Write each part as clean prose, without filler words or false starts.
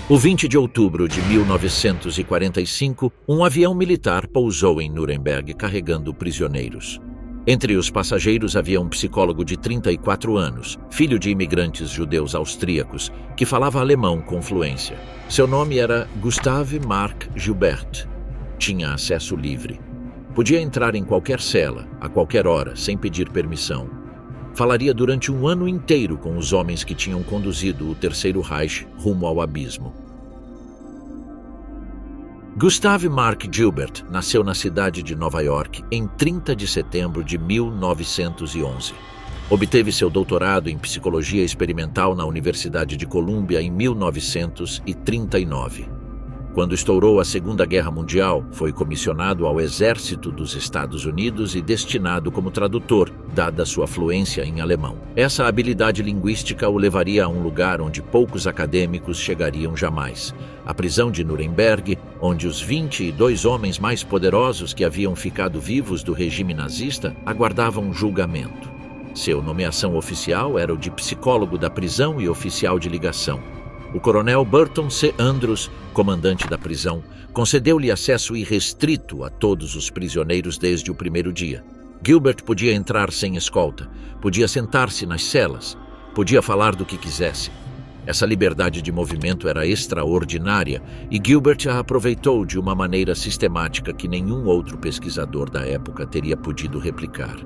O 20 de outubro de 1945, um avião militar pousou em Nuremberg carregando prisioneiros. Entre os passageiros havia um psicólogo de 34 anos, filho de imigrantes judeus austríacos, que falava alemão com fluência. Seu nome era Gustav Mark Gilbert. Tinha acesso livre. Podia entrar em qualquer cela, a qualquer hora, sem pedir permissão. Falaria durante um ano inteiro com os homens que tinham conduzido o Terceiro Reich rumo ao abismo. Gustav Mark Gilbert nasceu na cidade de Nova York em 30 de setembro de 1911. Obteve seu doutorado em Psicologia Experimental na Universidade de Colômbia em 1939. Quando estourou a Segunda Guerra Mundial, foi comissionado ao Exército dos Estados Unidos e destinado como tradutor, dada sua fluência em alemão. Essa habilidade linguística o levaria a um lugar onde poucos acadêmicos chegariam jamais: a prisão de Nuremberg, onde os 22 homens mais poderosos que haviam ficado vivos do regime nazista aguardavam julgamento. Sua nomeação oficial era o de psicólogo da prisão e oficial de ligação. O coronel Burton C. Andrews, comandante da prisão, concedeu-lhe acesso irrestrito a todos os prisioneiros desde o primeiro dia. Gilbert podia entrar sem escolta, podia sentar-se nas celas, podia falar do que quisesse. Essa liberdade de movimento era extraordinária e Gilbert a aproveitou de uma maneira sistemática que nenhum outro pesquisador da época teria podido replicar.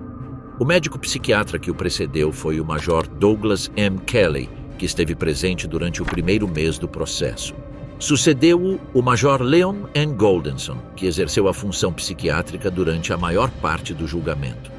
O médico psiquiatra que o precedeu foi o Major Douglas M. Kelly, que esteve presente durante o primeiro mês do processo. Sucedeu-o o Major Leon N. Goldenson, que exerceu a função psiquiátrica durante a maior parte do julgamento.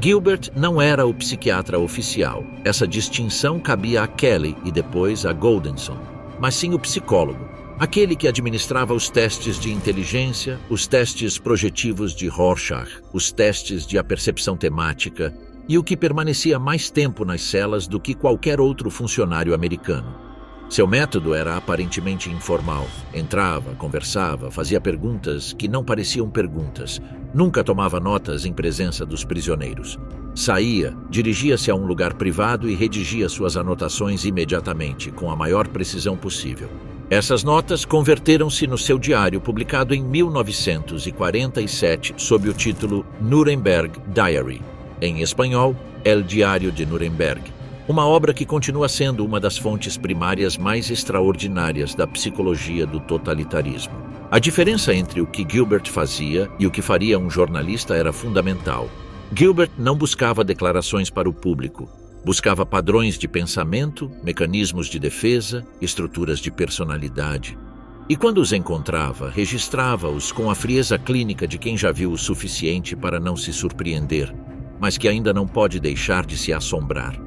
Gilbert não era o psiquiatra oficial. Essa distinção cabia a Kelly e depois a Goldenson, mas sim o psicólogo, aquele que administrava os testes de inteligência, os testes projetivos de Rorschach, os testes de apercepção temática, e o que permanecia mais tempo nas celas do que qualquer outro funcionário americano. Seu método era aparentemente informal. Entrava, conversava, fazia perguntas que não pareciam perguntas. Nunca tomava notas em presença dos prisioneiros. Saía, dirigia-se a um lugar privado e redigia suas anotações imediatamente, com a maior precisão possível. Essas notas converteram-se no seu diário, publicado em 1947 sob o título Nuremberg Diary. Em espanhol, El Diário de Nuremberg, uma obra que continua sendo uma das fontes primárias mais extraordinárias da psicologia do totalitarismo. A diferença entre o que Gilbert fazia e o que faria um jornalista era fundamental. Gilbert não buscava declarações para o público, buscava padrões de pensamento, mecanismos de defesa, estruturas de personalidade. E quando os encontrava, registrava-os com a frieza clínica de quem já viu o suficiente para não se surpreender, mas que ainda não pode deixar de se assombrar.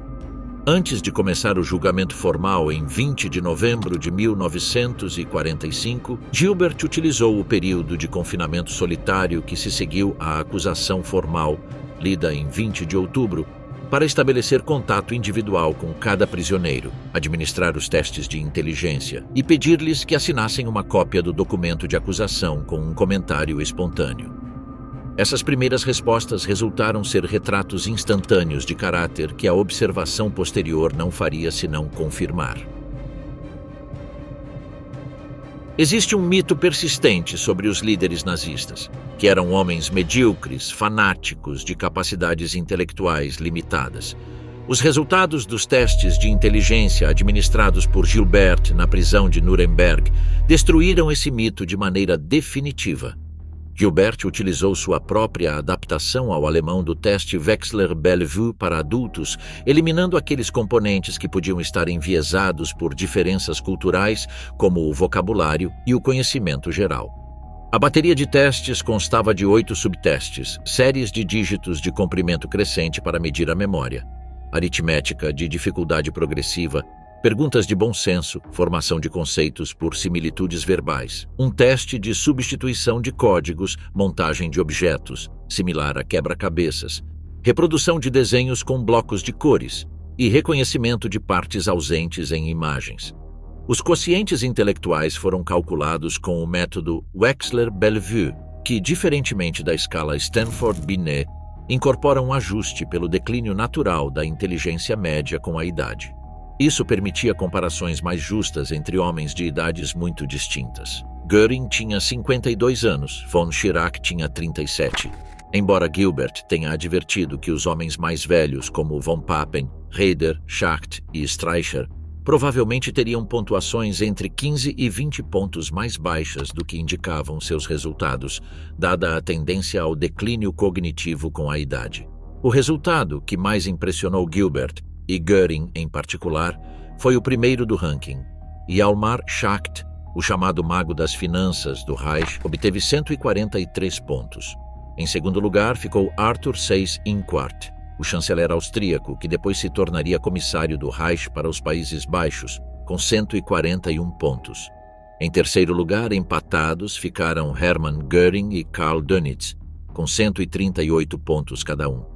Antes de começar o julgamento formal em 20 de novembro de 1945, Gilbert utilizou o período de confinamento solitário que se seguiu à acusação formal, lida em 20 de outubro, para estabelecer contato individual com cada prisioneiro, administrar os testes de inteligência e pedir-lhes que assinassem uma cópia do documento de acusação com um comentário espontâneo. Essas primeiras respostas resultaram ser retratos instantâneos de caráter que a observação posterior não faria senão confirmar. Existe um mito persistente sobre os líderes nazistas, que eram homens medíocres, fanáticos, de capacidades intelectuais limitadas. Os resultados dos testes de inteligência administrados por Gilbert na prisão de Nuremberg destruíram esse mito de maneira definitiva. Gilbert utilizou sua própria adaptação ao alemão do teste Wechsler-Bellevue para adultos, eliminando aqueles componentes que podiam estar enviesados por diferenças culturais, como o vocabulário e o conhecimento geral. A bateria de testes constava de 8 subtestes, séries de dígitos de comprimento crescente para medir a memória, aritmética de dificuldade progressiva, perguntas de bom senso, formação de conceitos por similitudes verbais, um teste de substituição de códigos, montagem de objetos, similar a quebra-cabeças, reprodução de desenhos com blocos de cores e reconhecimento de partes ausentes em imagens. Os quocientes intelectuais foram calculados com o método Wechsler-Bellevue, que, diferentemente da escala Stanford-Binet, incorpora um ajuste pelo declínio natural da inteligência média com a idade. Isso permitia comparações mais justas entre homens de idades muito distintas. Göring tinha 52 anos, von Schirach tinha 37. Embora Gilbert tenha advertido que os homens mais velhos, como von Papen, Raeder, Schacht e Streicher, provavelmente teriam pontuações entre 15 e 20 pontos mais baixas do que indicavam seus resultados, dada a tendência ao declínio cognitivo com a idade. O resultado que mais impressionou Gilbert, e Göring em particular, foi o primeiro do ranking. Hjalmar Schacht, o chamado mago das finanças do Reich, obteve 143 pontos. Em segundo lugar ficou Arthur Seyss-Inquart, o chanceler austríaco que depois se tornaria comissário do Reich para os Países Baixos, com 141 pontos. Em terceiro lugar, empatados, ficaram Hermann Göring e Karl Dönitz, com 138 pontos cada um.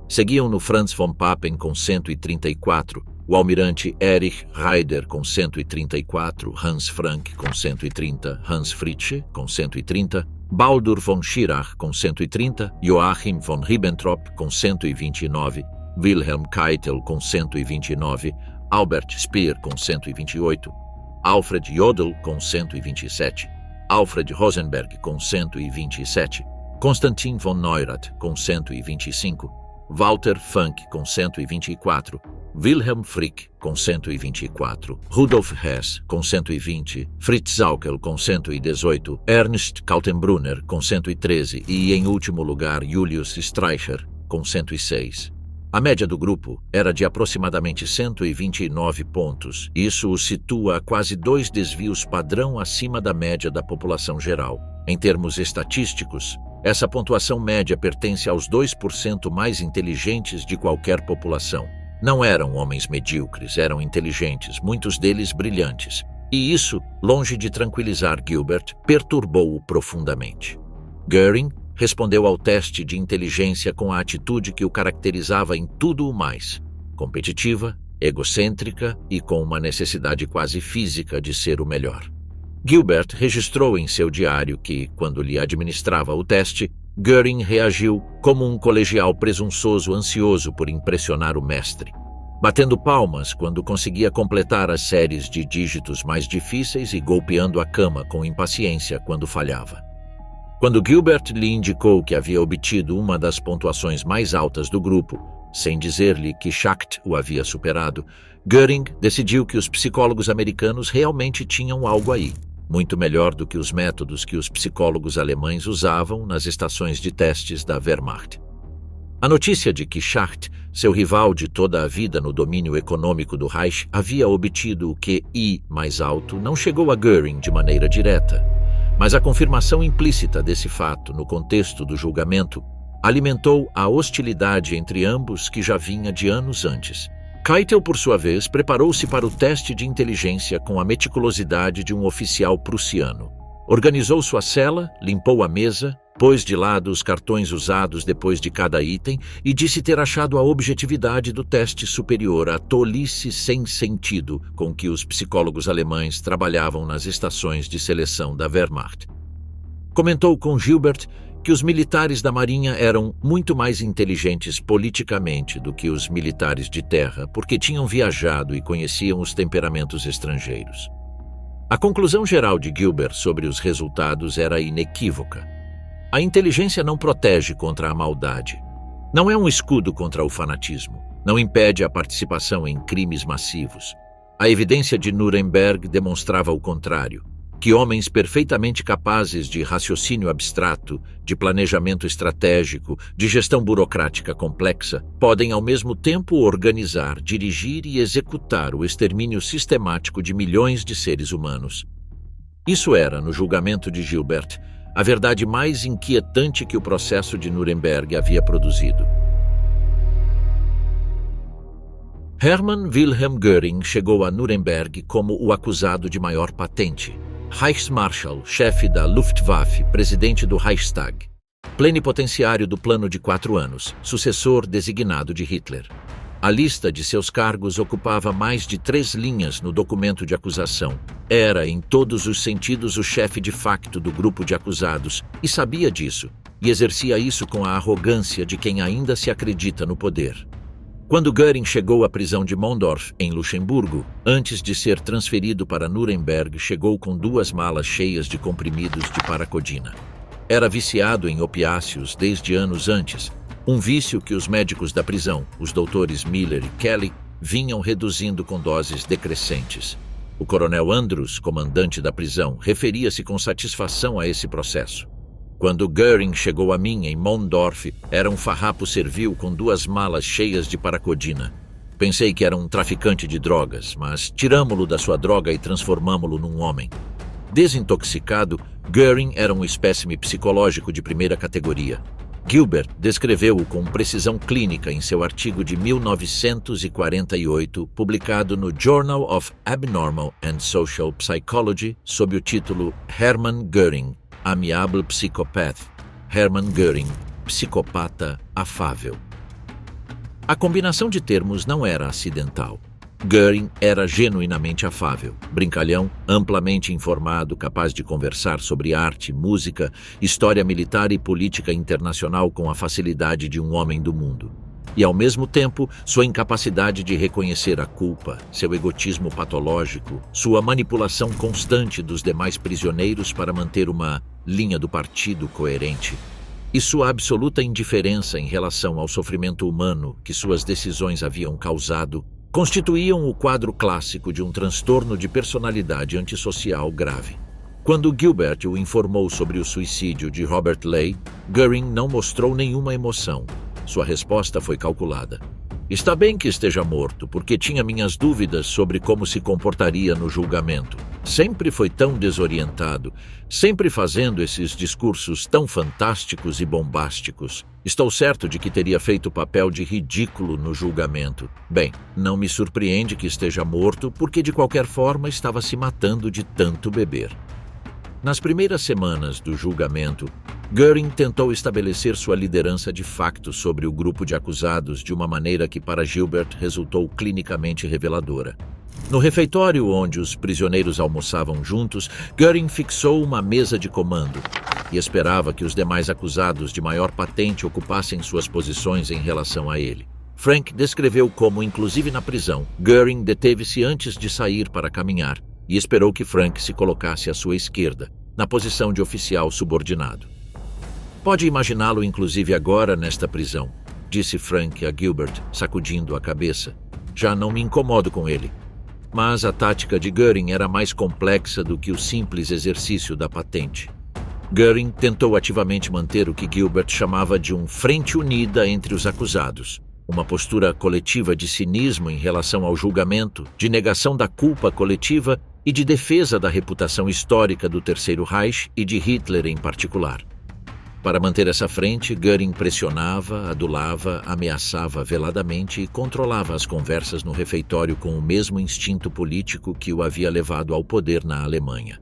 Seguiam-no Franz von Papen com 134, o almirante Erich Raeder com 134, Hans Frank com 130, Hans Fritzsche com 130, Baldur von Schirach com 130, Joachim von Ribbentrop com 129, Wilhelm Keitel com 129, Albert Speer com 128, Alfred Jodl com 127, Alfred Rosenberg com 127, Konstantin von Neurath com 125, Walter Funk com 124, Wilhelm Frick com 124, Rudolf Hess com 120, Fritz Saukel com 118, Ernst Kaltenbrunner com 113 e, em último lugar, Julius Streicher com 106. A média do grupo era de aproximadamente 129 pontos. Isso o situa a quase 2 desvios padrão acima da média da população geral. Em termos estatísticos, essa pontuação média pertence aos 2% mais inteligentes de qualquer população. Não eram homens medíocres, eram inteligentes, muitos deles brilhantes. E isso, longe de tranquilizar Gilbert, perturbou-o profundamente. Göring respondeu ao teste de inteligência com a atitude que o caracterizava em tudo o mais: competitiva, egocêntrica e com uma necessidade quase física de ser o melhor. Gilbert registrou em seu diário que, quando lhe administrava o teste, Göring reagiu como um colegial presunçoso ansioso por impressionar o mestre, batendo palmas quando conseguia completar as séries de dígitos mais difíceis e golpeando a cama com impaciência quando falhava. Quando Gilbert lhe indicou que havia obtido uma das pontuações mais altas do grupo, sem dizer-lhe que Schacht o havia superado, Göring decidiu que os psicólogos americanos realmente tinham algo aí, muito melhor do que os métodos que os psicólogos alemães usavam nas estações de testes da Wehrmacht. A notícia de que Schacht, seu rival de toda a vida no domínio econômico do Reich, havia obtido o QI mais alto não chegou a Göring de maneira direta, mas a confirmação implícita desse fato no contexto do julgamento alimentou a hostilidade entre ambos que já vinha de anos antes. Keitel, por sua vez, preparou-se para o teste de inteligência com a meticulosidade de um oficial prussiano. Organizou sua cela, limpou a mesa, pôs de lado os cartões usados depois de cada item e disse ter achado a objetividade do teste superior à tolice sem sentido com que os psicólogos alemães trabalhavam nas estações de seleção da Wehrmacht. Comentou com Gilbert que os militares da Marinha eram muito mais inteligentes politicamente do que os militares de terra, porque tinham viajado e conheciam os temperamentos estrangeiros. A conclusão geral de Gilbert sobre os resultados era inequívoca. A inteligência não protege contra a maldade. Não é um escudo contra o fanatismo. Não impede a participação em crimes massivos. A evidência de Nuremberg demonstrava o contrário, que homens perfeitamente capazes de raciocínio abstrato, de planejamento estratégico, de gestão burocrática complexa, podem ao mesmo tempo organizar, dirigir e executar o extermínio sistemático de milhões de seres humanos. Isso era, no julgamento de Gilbert, a verdade mais inquietante que o processo de Nuremberg havia produzido. Hermann Wilhelm Göring chegou a Nuremberg como o acusado de maior patente. Reichsmarschall, chefe da Luftwaffe, presidente do Reichstag, plenipotenciário do Plano de 4 anos, sucessor designado de Hitler. A lista de seus cargos ocupava mais de 3 linhas no documento de acusação. Era, em todos os sentidos, o chefe de facto do grupo de acusados e sabia disso, e exercia isso com a arrogância de quem ainda se acredita no poder. Quando Göring chegou à prisão de Mondorf, em Luxemburgo, antes de ser transferido para Nuremberg, chegou com 2 malas cheias de comprimidos de paracodina. Era viciado em opiáceos desde anos antes, um vício que os médicos da prisão, os doutores Miller e Kelly, vinham reduzindo com doses decrescentes. O coronel Andrews, comandante da prisão, referia-se com satisfação a esse processo. Quando Göring chegou a mim em Mondorf, era um farrapo servil com 2 malas cheias de paracodina. Pensei que era um traficante de drogas, mas tiramo-lo da sua droga e transformamo-lo num homem. Desintoxicado, Göring era um espécime psicológico de primeira categoria. Gilbert descreveu-o com precisão clínica em seu artigo de 1948, publicado no Journal of Abnormal and Social Psychology, sob o título Hermann Göring, Amiable Psychopath. Hermann Göring, psicopata afável. A combinação de termos não era acidental. Göring era genuinamente afável, brincalhão, amplamente informado, capaz de conversar sobre arte, música, história militar e política internacional com a facilidade de um homem do mundo. E, ao mesmo tempo, sua incapacidade de reconhecer a culpa, seu egotismo patológico, sua manipulação constante dos demais prisioneiros para manter uma linha do partido coerente, e sua absoluta indiferença em relação ao sofrimento humano que suas decisões haviam causado, constituíam o quadro clássico de um transtorno de personalidade antissocial grave. Quando Gilbert o informou sobre o suicídio de Robert Ley, Göring não mostrou nenhuma emoção. Sua resposta foi calculada. Está bem que esteja morto, porque tinha minhas dúvidas sobre como se comportaria no julgamento. Sempre foi tão desorientado, sempre fazendo esses discursos tão fantásticos e bombásticos. Estou certo de que teria feito o papel de ridículo no julgamento. Bem, não me surpreende que esteja morto, porque de qualquer forma estava se matando de tanto beber. Nas primeiras semanas do julgamento, Göring tentou estabelecer sua liderança de facto sobre o grupo de acusados de uma maneira que para Gilbert resultou clinicamente reveladora. No refeitório onde os prisioneiros almoçavam juntos, Göring fixou uma mesa de comando e esperava que os demais acusados de maior patente ocupassem suas posições em relação a ele. Frank descreveu como, inclusive na prisão, Göring deteve-se antes de sair para caminhar e esperou que Frank se colocasse à sua esquerda, na posição de oficial subordinado. Pode imaginá-lo inclusive agora nesta prisão, disse Frank a Gilbert, sacudindo a cabeça. Já não me incomodo com ele. Mas a tática de Göring era mais complexa do que o simples exercício da patente. Göring tentou ativamente manter o que Gilbert chamava de um frente unida entre os acusados, uma postura coletiva de cinismo em relação ao julgamento, de negação da culpa coletiva e de defesa da reputação histórica do Terceiro Reich e de Hitler em particular. Para manter essa frente, Göring pressionava, adulava, ameaçava veladamente e controlava as conversas no refeitório com o mesmo instinto político que o havia levado ao poder na Alemanha.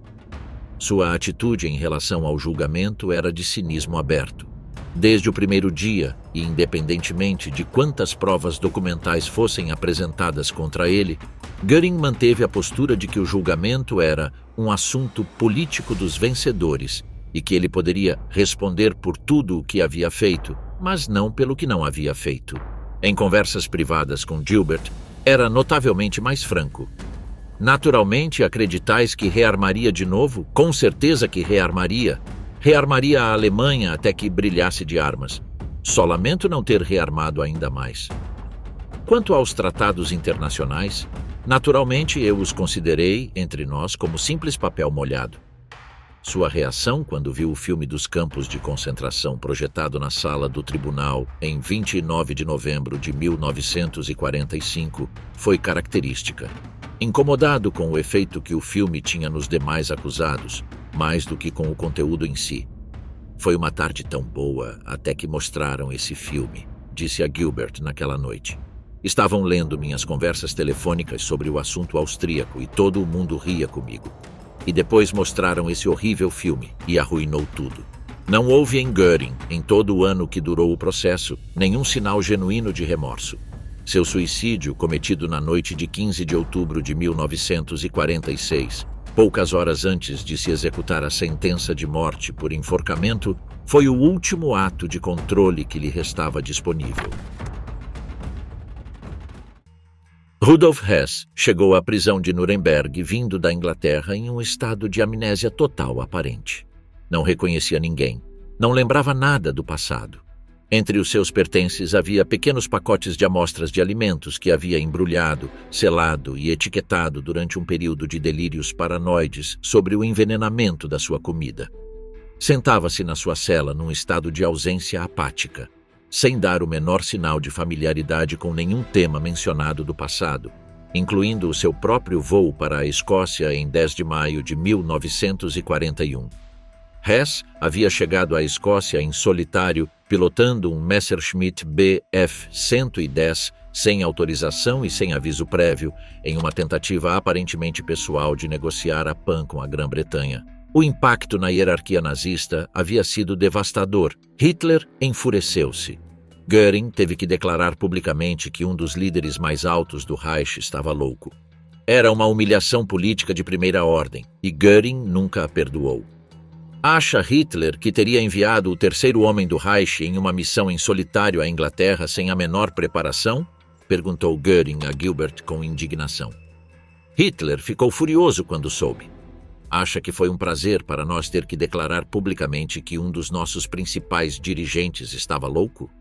Sua atitude em relação ao julgamento era de cinismo aberto. Desde o primeiro dia, e independentemente de quantas provas documentais fossem apresentadas contra ele, Göring manteve a postura de que o julgamento era um assunto político dos vencedores e que ele poderia responder por tudo o que havia feito, mas não pelo que não havia feito. Em conversas privadas com Gilbert, era notavelmente mais franco. Naturalmente, acreditais que rearmaria de novo? Com certeza que rearmaria. Rearmaria a Alemanha até que brilhasse de armas. Só lamento não ter rearmado ainda mais. Quanto aos tratados internacionais, naturalmente eu os considerei, entre nós, como simples papel molhado. Sua reação quando viu o filme dos campos de concentração projetado na sala do tribunal em 29 de novembro de 1945 foi característica. Incomodado com o efeito que o filme tinha nos demais acusados, mais do que com o conteúdo em si. Foi uma tarde tão boa até que mostraram esse filme, disse a Gilbert naquela noite. Estavam lendo minhas conversas telefônicas sobre o assunto austríaco e todo o mundo ria comigo. E depois mostraram esse horrível filme e arruinou tudo. Não houve em Göring, em todo o ano que durou o processo, nenhum sinal genuíno de remorso. Seu suicídio, cometido na noite de 15 de outubro de 1946, poucas horas antes de se executar a sentença de morte por enforcamento, foi o último ato de controle que lhe restava disponível. Rudolf Hess chegou à prisão de Nuremberg vindo da Inglaterra em um estado de amnésia total aparente. Não reconhecia ninguém, não lembrava nada do passado. Entre os seus pertences havia pequenos pacotes de amostras de alimentos que havia embrulhado, selado e etiquetado durante um período de delírios paranoides sobre o envenenamento da sua comida. Sentava-se na sua cela num estado de ausência apática, sem dar o menor sinal de familiaridade com nenhum tema mencionado do passado, incluindo o seu próprio voo para a Escócia em 10 de maio de 1941. Hess havia chegado à Escócia em solitário, pilotando um Messerschmitt Bf 110 sem autorização e sem aviso prévio, em uma tentativa aparentemente pessoal de negociar a PAN com a Grã-Bretanha. O impacto na hierarquia nazista havia sido devastador. Hitler enfureceu-se. Göring teve que declarar publicamente que um dos líderes mais altos do Reich estava louco. Era uma humilhação política de primeira ordem, e Göring nunca a perdoou. Acha Hitler que teria enviado o terceiro homem do Reich em uma missão em solitário à Inglaterra sem a menor preparação? Perguntou Göring a Gilbert com indignação. Hitler ficou furioso quando soube. Acha que foi um prazer para nós ter que declarar publicamente que um dos nossos principais dirigentes estava louco?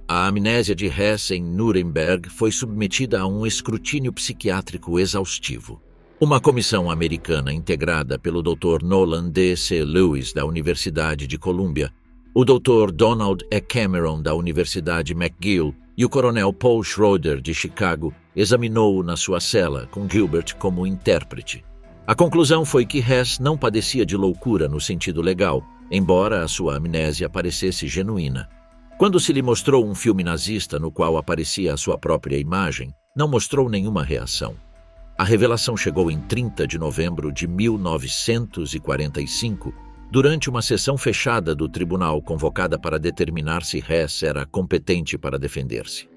A amnésia de Hess em Nuremberg foi submetida a um escrutínio psiquiátrico exaustivo. Uma comissão americana integrada pelo Dr. Nolan D. C. Lewis, da Universidade de Colômbia, o Dr. Donald E. Cameron, da Universidade McGill, e o coronel Paul Schroeder, de Chicago, examinou-o na sua cela, com Gilbert como intérprete. A conclusão foi que Hess não padecia de loucura no sentido legal, embora a sua amnésia parecesse genuína. Quando se lhe mostrou um filme nazista no qual aparecia a sua própria imagem, não mostrou nenhuma reação. A revelação chegou em 30 de novembro de 1945, durante uma sessão fechada do tribunal convocada para determinar se Hess era competente para defender-se.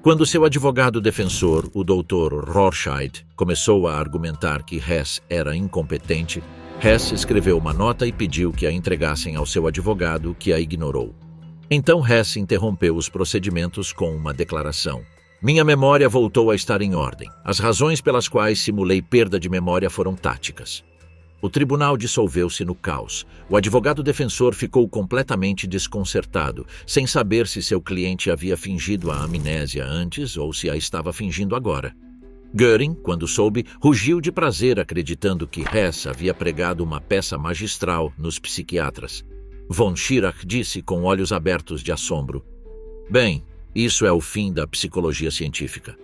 Quando seu advogado defensor, o Dr. Rorschach, começou a argumentar que Hess era incompetente, Hess escreveu uma nota e pediu que a entregassem ao seu advogado, que a ignorou. Então Hess interrompeu os procedimentos com uma declaração. Minha memória voltou a estar em ordem. As razões pelas quais simulei perda de memória foram táticas. O tribunal dissolveu-se no caos. O advogado defensor ficou completamente desconcertado, sem saber se seu cliente havia fingido a amnésia antes ou se a estava fingindo agora. Göring, quando soube, rugiu de prazer acreditando que Hess havia pregado uma peça magistral nos psiquiatras. Von Schirach disse com olhos abertos de assombro. Bem, isso é o fim da psicologia científica.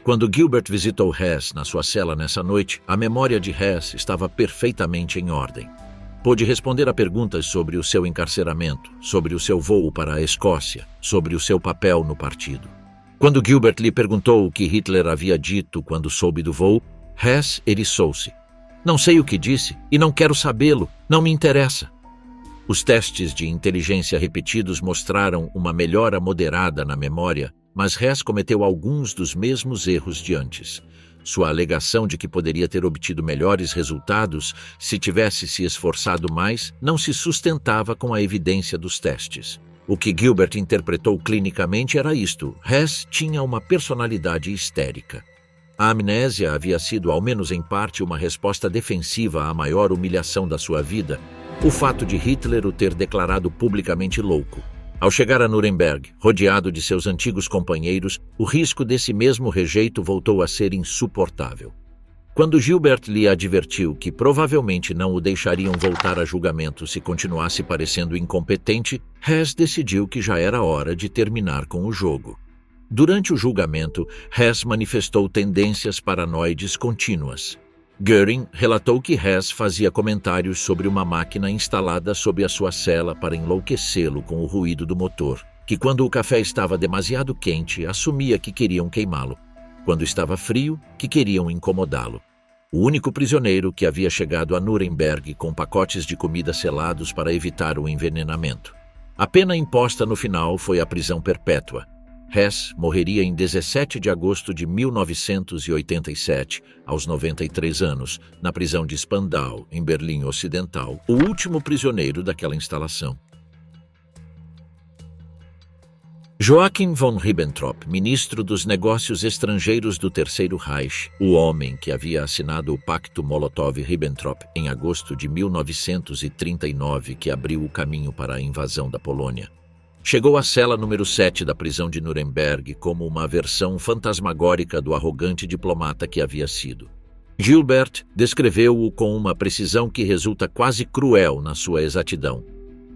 Quando Gilbert visitou Hess na sua cela nessa noite, a memória de Hess estava perfeitamente em ordem. Pôde responder a perguntas sobre o seu encarceramento, sobre o seu voo para a Escócia, sobre o seu papel no partido. Quando Gilbert lhe perguntou o que Hitler havia dito quando soube do voo, Hess eriçou-se. Não sei o que disse e não quero sabê-lo, não me interessa. Os testes de inteligência repetidos mostraram uma melhora moderada na memória, mas Hess cometeu alguns dos mesmos erros de antes. Sua alegação de que poderia ter obtido melhores resultados se tivesse se esforçado mais não se sustentava com a evidência dos testes. O que Gilbert interpretou clinicamente era isto: Hess tinha uma personalidade histérica. A amnésia havia sido, ao menos em parte, uma resposta defensiva à maior humilhação da sua vida, o fato de Hitler o ter declarado publicamente louco. Ao chegar a Nuremberg, rodeado de seus antigos companheiros, o risco desse mesmo rejeito voltou a ser insuportável. Quando Gilbert lhe advertiu que provavelmente não o deixariam voltar a julgamento se continuasse parecendo incompetente, Hess decidiu que já era hora de terminar com o jogo. Durante o julgamento, Hess manifestou tendências paranoides contínuas. Göring relatou que Hess fazia comentários sobre uma máquina instalada sob a sua cela para enlouquecê-lo com o ruído do motor, que quando o café estava demasiado quente, assumia que queriam queimá-lo, quando estava frio, que queriam incomodá-lo. O único prisioneiro que havia chegado a Nuremberg com pacotes de comida selados para evitar o envenenamento. A pena imposta no final foi a prisão perpétua. Hess morreria em 17 de agosto de 1987, aos 93 anos, na prisão de Spandau, em Berlim Ocidental, o último prisioneiro daquela instalação. Joachim von Ribbentrop, ministro dos Negócios Estrangeiros do Terceiro Reich, o homem que havia assinado o Pacto Molotov-Ribbentrop em agosto de 1939, que abriu o caminho para a invasão da Polônia, chegou à cela número 7 da prisão de Nuremberg como uma versão fantasmagórica do arrogante diplomata que havia sido. Gilbert descreveu-o com uma precisão que resulta quase cruel na sua exatidão.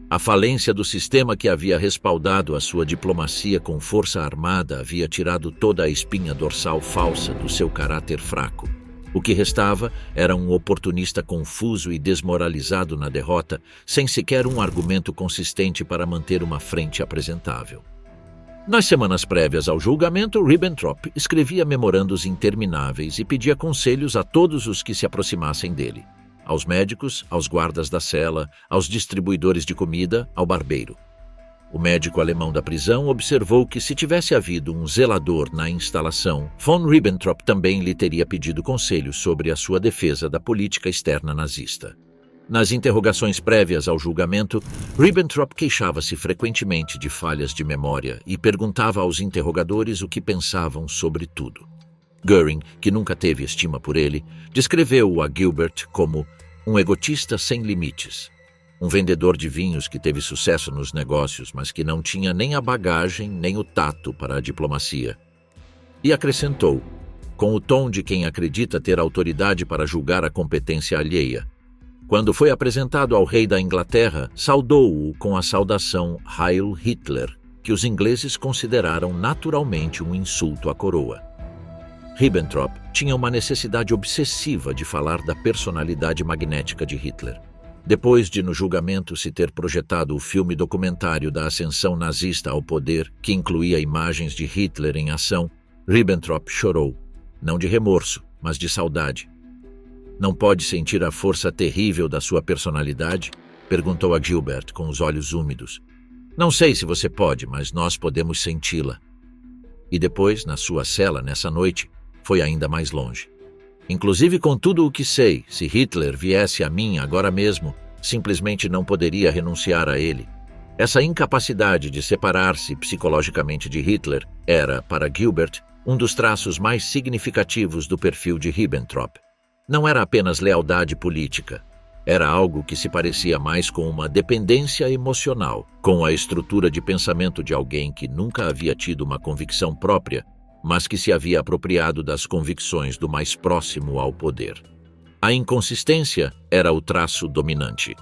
A falência do sistema que havia respaldado a sua diplomacia com força armada havia tirado toda a espinha dorsal falsa do seu caráter fraco. O que restava era um oportunista confuso e desmoralizado na derrota, sem sequer um argumento consistente para manter uma frente apresentável. Nas semanas prévias ao julgamento, Ribbentrop escrevia memorandos intermináveis e pedia conselhos a todos os que se aproximassem dele. Aos médicos, aos guardas da cela, aos distribuidores de comida, ao barbeiro. O médico alemão da prisão observou que se tivesse havido um zelador na instalação, von Ribbentrop também lhe teria pedido conselhos sobre a sua defesa da política externa nazista. Nas interrogações prévias ao julgamento, Ribbentrop queixava-se frequentemente de falhas de memória e perguntava aos interrogadores o que pensavam sobre tudo. Göring, que nunca teve estima por ele, descreveu-o a Gilbert como um egotista sem limites, um vendedor de vinhos que teve sucesso nos negócios, mas que não tinha nem a bagagem nem o tato para a diplomacia. E acrescentou, com o tom de quem acredita ter autoridade para julgar a competência alheia. Quando foi apresentado ao rei da Inglaterra, saudou-o com a saudação Heil Hitler, que os ingleses consideraram naturalmente um insulto à coroa. Ribbentrop tinha uma necessidade obsessiva de falar da personalidade magnética de Hitler. Depois de no julgamento se ter projetado o filme documentário da ascensão nazista ao poder, que incluía imagens de Hitler em ação, Ribbentrop chorou, não de remorso, mas de saudade. Não pode sentir a força terrível da sua personalidade? Perguntou a Gilbert com os olhos úmidos. Não sei se você pode, mas nós podemos senti-la. E depois, na sua cela, nessa noite, foi ainda mais longe. Inclusive com tudo o que sei, se Hitler viesse a mim agora mesmo, simplesmente não poderia renunciar a ele. Essa incapacidade de separar-se psicologicamente de Hitler era, para Gilbert, um dos traços mais significativos do perfil de Ribbentrop. Não era apenas lealdade política. Era algo que se parecia mais com uma dependência emocional, com a estrutura de pensamento de alguém que nunca havia tido uma convicção própria, mas que se havia apropriado das convicções do mais próximo ao poder. A inconsistência era o traço dominante.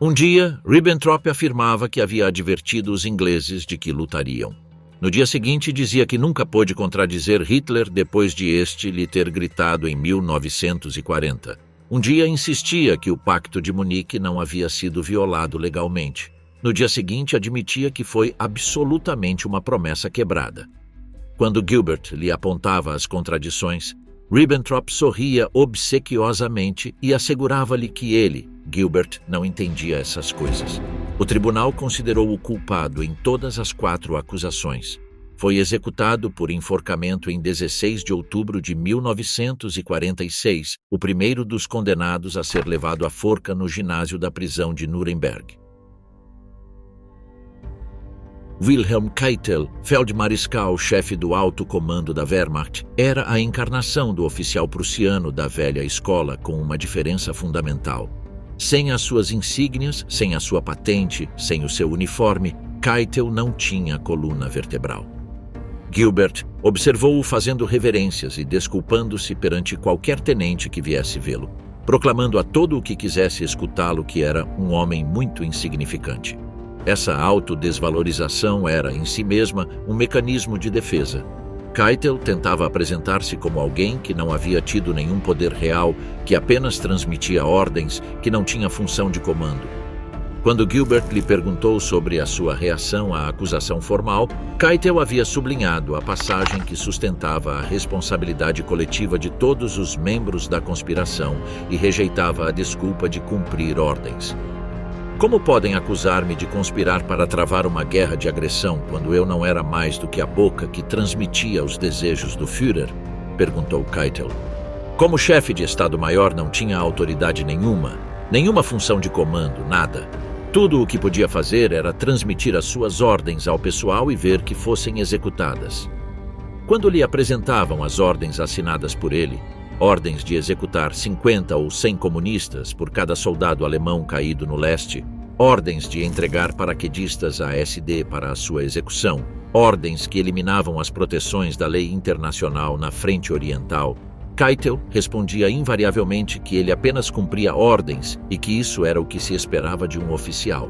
Um dia, Ribbentrop afirmava que havia advertido os ingleses de que lutariam. No dia seguinte, dizia que nunca pôde contradizer Hitler depois de este lhe ter gritado em 1940. Um dia insistia que o Pacto de Munique não havia sido violado legalmente. No dia seguinte, admitia que foi absolutamente uma promessa quebrada. Quando Gilbert lhe apontava as contradições, Ribbentrop sorria obsequiosamente e assegurava-lhe que ele, Gilbert, não entendia essas coisas. O tribunal considerou-o culpado em todas as 4 acusações. Foi executado por enforcamento em 16 de outubro de 1946, o primeiro dos condenados a ser levado à forca no ginásio da prisão de Nuremberg. Wilhelm Keitel, feldmariscal, chefe do alto comando da Wehrmacht, era a encarnação do oficial prussiano da velha escola, com uma diferença fundamental. Sem as suas insígnias, sem a sua patente, sem o seu uniforme, Keitel não tinha coluna vertebral. Gilbert observou-o fazendo reverências e desculpando-se perante qualquer tenente que viesse vê-lo, proclamando a todo o que quisesse escutá-lo que era um homem muito insignificante. Essa autodesvalorização era, em si mesma, um mecanismo de defesa. Keitel tentava apresentar-se como alguém que não havia tido nenhum poder real, que apenas transmitia ordens, que não tinha função de comando. Quando Gilbert lhe perguntou sobre a sua reação à acusação formal, Keitel havia sublinhado a passagem que sustentava a responsabilidade coletiva de todos os membros da conspiração e rejeitava a desculpa de cumprir ordens. Como podem acusar-me de conspirar para travar uma guerra de agressão quando eu não era mais do que a boca que transmitia os desejos do Führer? Perguntou Keitel. Como chefe de Estado-Maior não tinha autoridade nenhuma função de comando, nada. Tudo o que podia fazer era transmitir as suas ordens ao pessoal e ver que fossem executadas. Quando lhe apresentavam as ordens assinadas por ele, ordens de executar 50 ou 100 comunistas por cada soldado alemão caído no leste, ordens de entregar paraquedistas à SD para a sua execução, ordens que eliminavam as proteções da lei internacional na frente oriental, Keitel respondia invariavelmente que ele apenas cumpria ordens e que isso era o que se esperava de um oficial.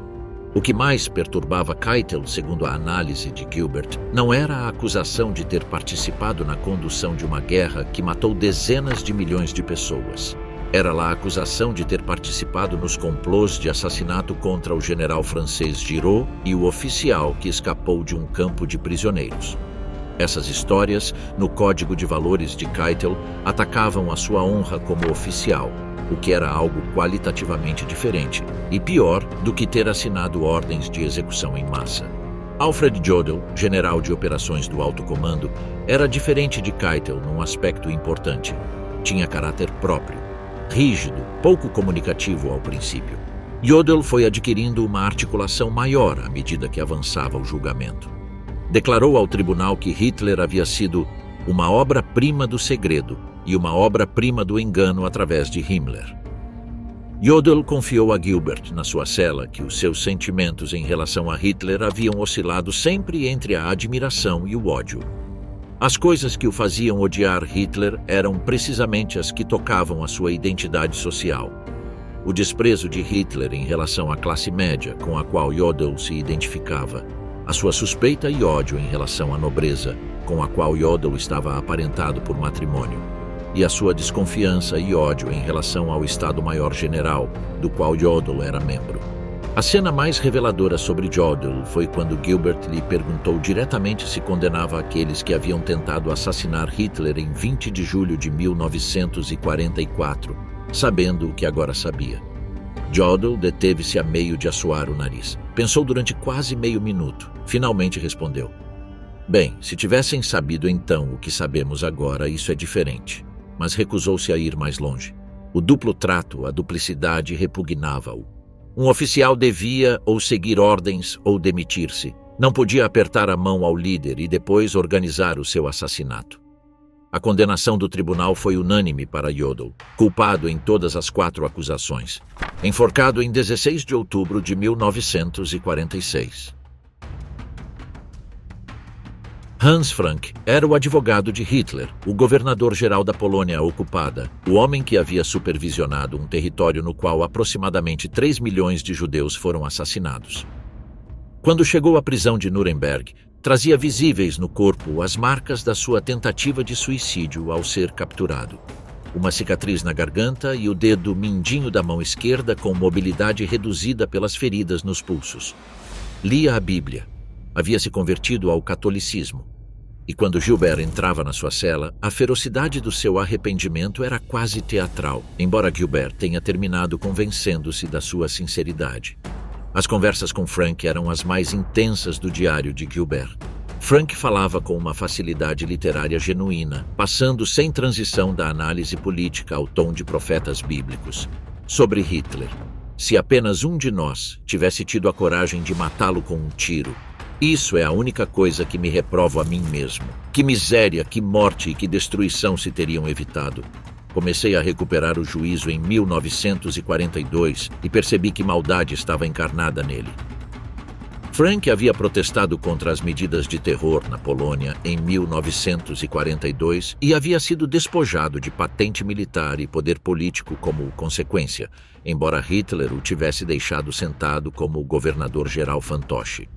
O que mais perturbava Keitel, segundo a análise de Gilbert, não era a acusação de ter participado na condução de uma guerra que matou dezenas de milhões de pessoas. Era lá a acusação de ter participado nos complôs de assassinato contra o general francês Giraud e o oficial que escapou de um campo de prisioneiros. Essas histórias, no Código de Valores de Keitel, atacavam a sua honra como oficial, o que era algo qualitativamente diferente e pior do que ter assinado ordens de execução em massa. Alfred Jodl, general de operações do alto comando, era diferente de Keitel num aspecto importante. Tinha caráter próprio, rígido, pouco comunicativo ao princípio. Jodl foi adquirindo uma articulação maior à medida que avançava o julgamento. Declarou ao tribunal que Hitler havia sido uma obra-prima do segredo e uma obra-prima do engano através de Himmler. Jodl confiou a Gilbert na sua cela que os seus sentimentos em relação a Hitler haviam oscilado sempre entre a admiração e o ódio. As coisas que o faziam odiar Hitler eram precisamente as que tocavam a sua identidade social. O desprezo de Hitler em relação à classe média com a qual Jodl se identificava, a sua suspeita e ódio em relação à nobreza, com a qual Jodl estava aparentado por matrimônio, e a sua desconfiança e ódio em relação ao Estado-Maior-General, do qual Jodl era membro. A cena mais reveladora sobre Jodl foi quando Gilbert lhe perguntou diretamente se condenava aqueles que haviam tentado assassinar Hitler em 20 de julho de 1944, sabendo o que agora sabia. Jodl deteve-se a meio de assoar o nariz. Pensou durante quase meio minuto. Finalmente respondeu: "Bem, se tivessem sabido então o que sabemos agora, isso é diferente." Mas recusou-se a ir mais longe. O duplo trato, a duplicidade repugnava-o. Um oficial devia ou seguir ordens ou demitir-se. Não podia apertar a mão ao líder e depois organizar o seu assassinato. A condenação do tribunal foi unânime para Jodl, culpado em todas as 4 acusações. Enforcado em 16 de outubro de 1946. Hans Frank era o advogado de Hitler, o governador-geral da Polônia ocupada, o homem que havia supervisionado um território no qual aproximadamente 3 milhões de judeus foram assassinados. Quando chegou à prisão de Nuremberg, trazia visíveis no corpo as marcas da sua tentativa de suicídio ao ser capturado. Uma cicatriz na garganta e o dedo mindinho da mão esquerda com mobilidade reduzida pelas feridas nos pulsos. Lia a Bíblia. Havia se convertido ao catolicismo. E quando Gilbert entrava na sua cela, a ferocidade do seu arrependimento era quase teatral, embora Gilbert tenha terminado convencendo-se da sua sinceridade. As conversas com Frank eram as mais intensas do diário de Gilbert. Frank falava com uma facilidade literária genuína, passando sem transição da análise política ao tom de profetas bíblicos. Sobre Hitler: "Se apenas um de nós tivesse tido a coragem de matá-lo com um tiro, isso é a única coisa que me reprovo a mim mesmo. Que miséria, que morte e que destruição se teriam evitado." Comecei a recuperar o juízo em 1942 e percebi que maldade estava encarnada nele. Frank havia protestado contra as medidas de terror na Polônia em 1942 e havia sido despojado de patente militar e poder político como consequência, embora Hitler o tivesse deixado sentado como governador-geral fantoche.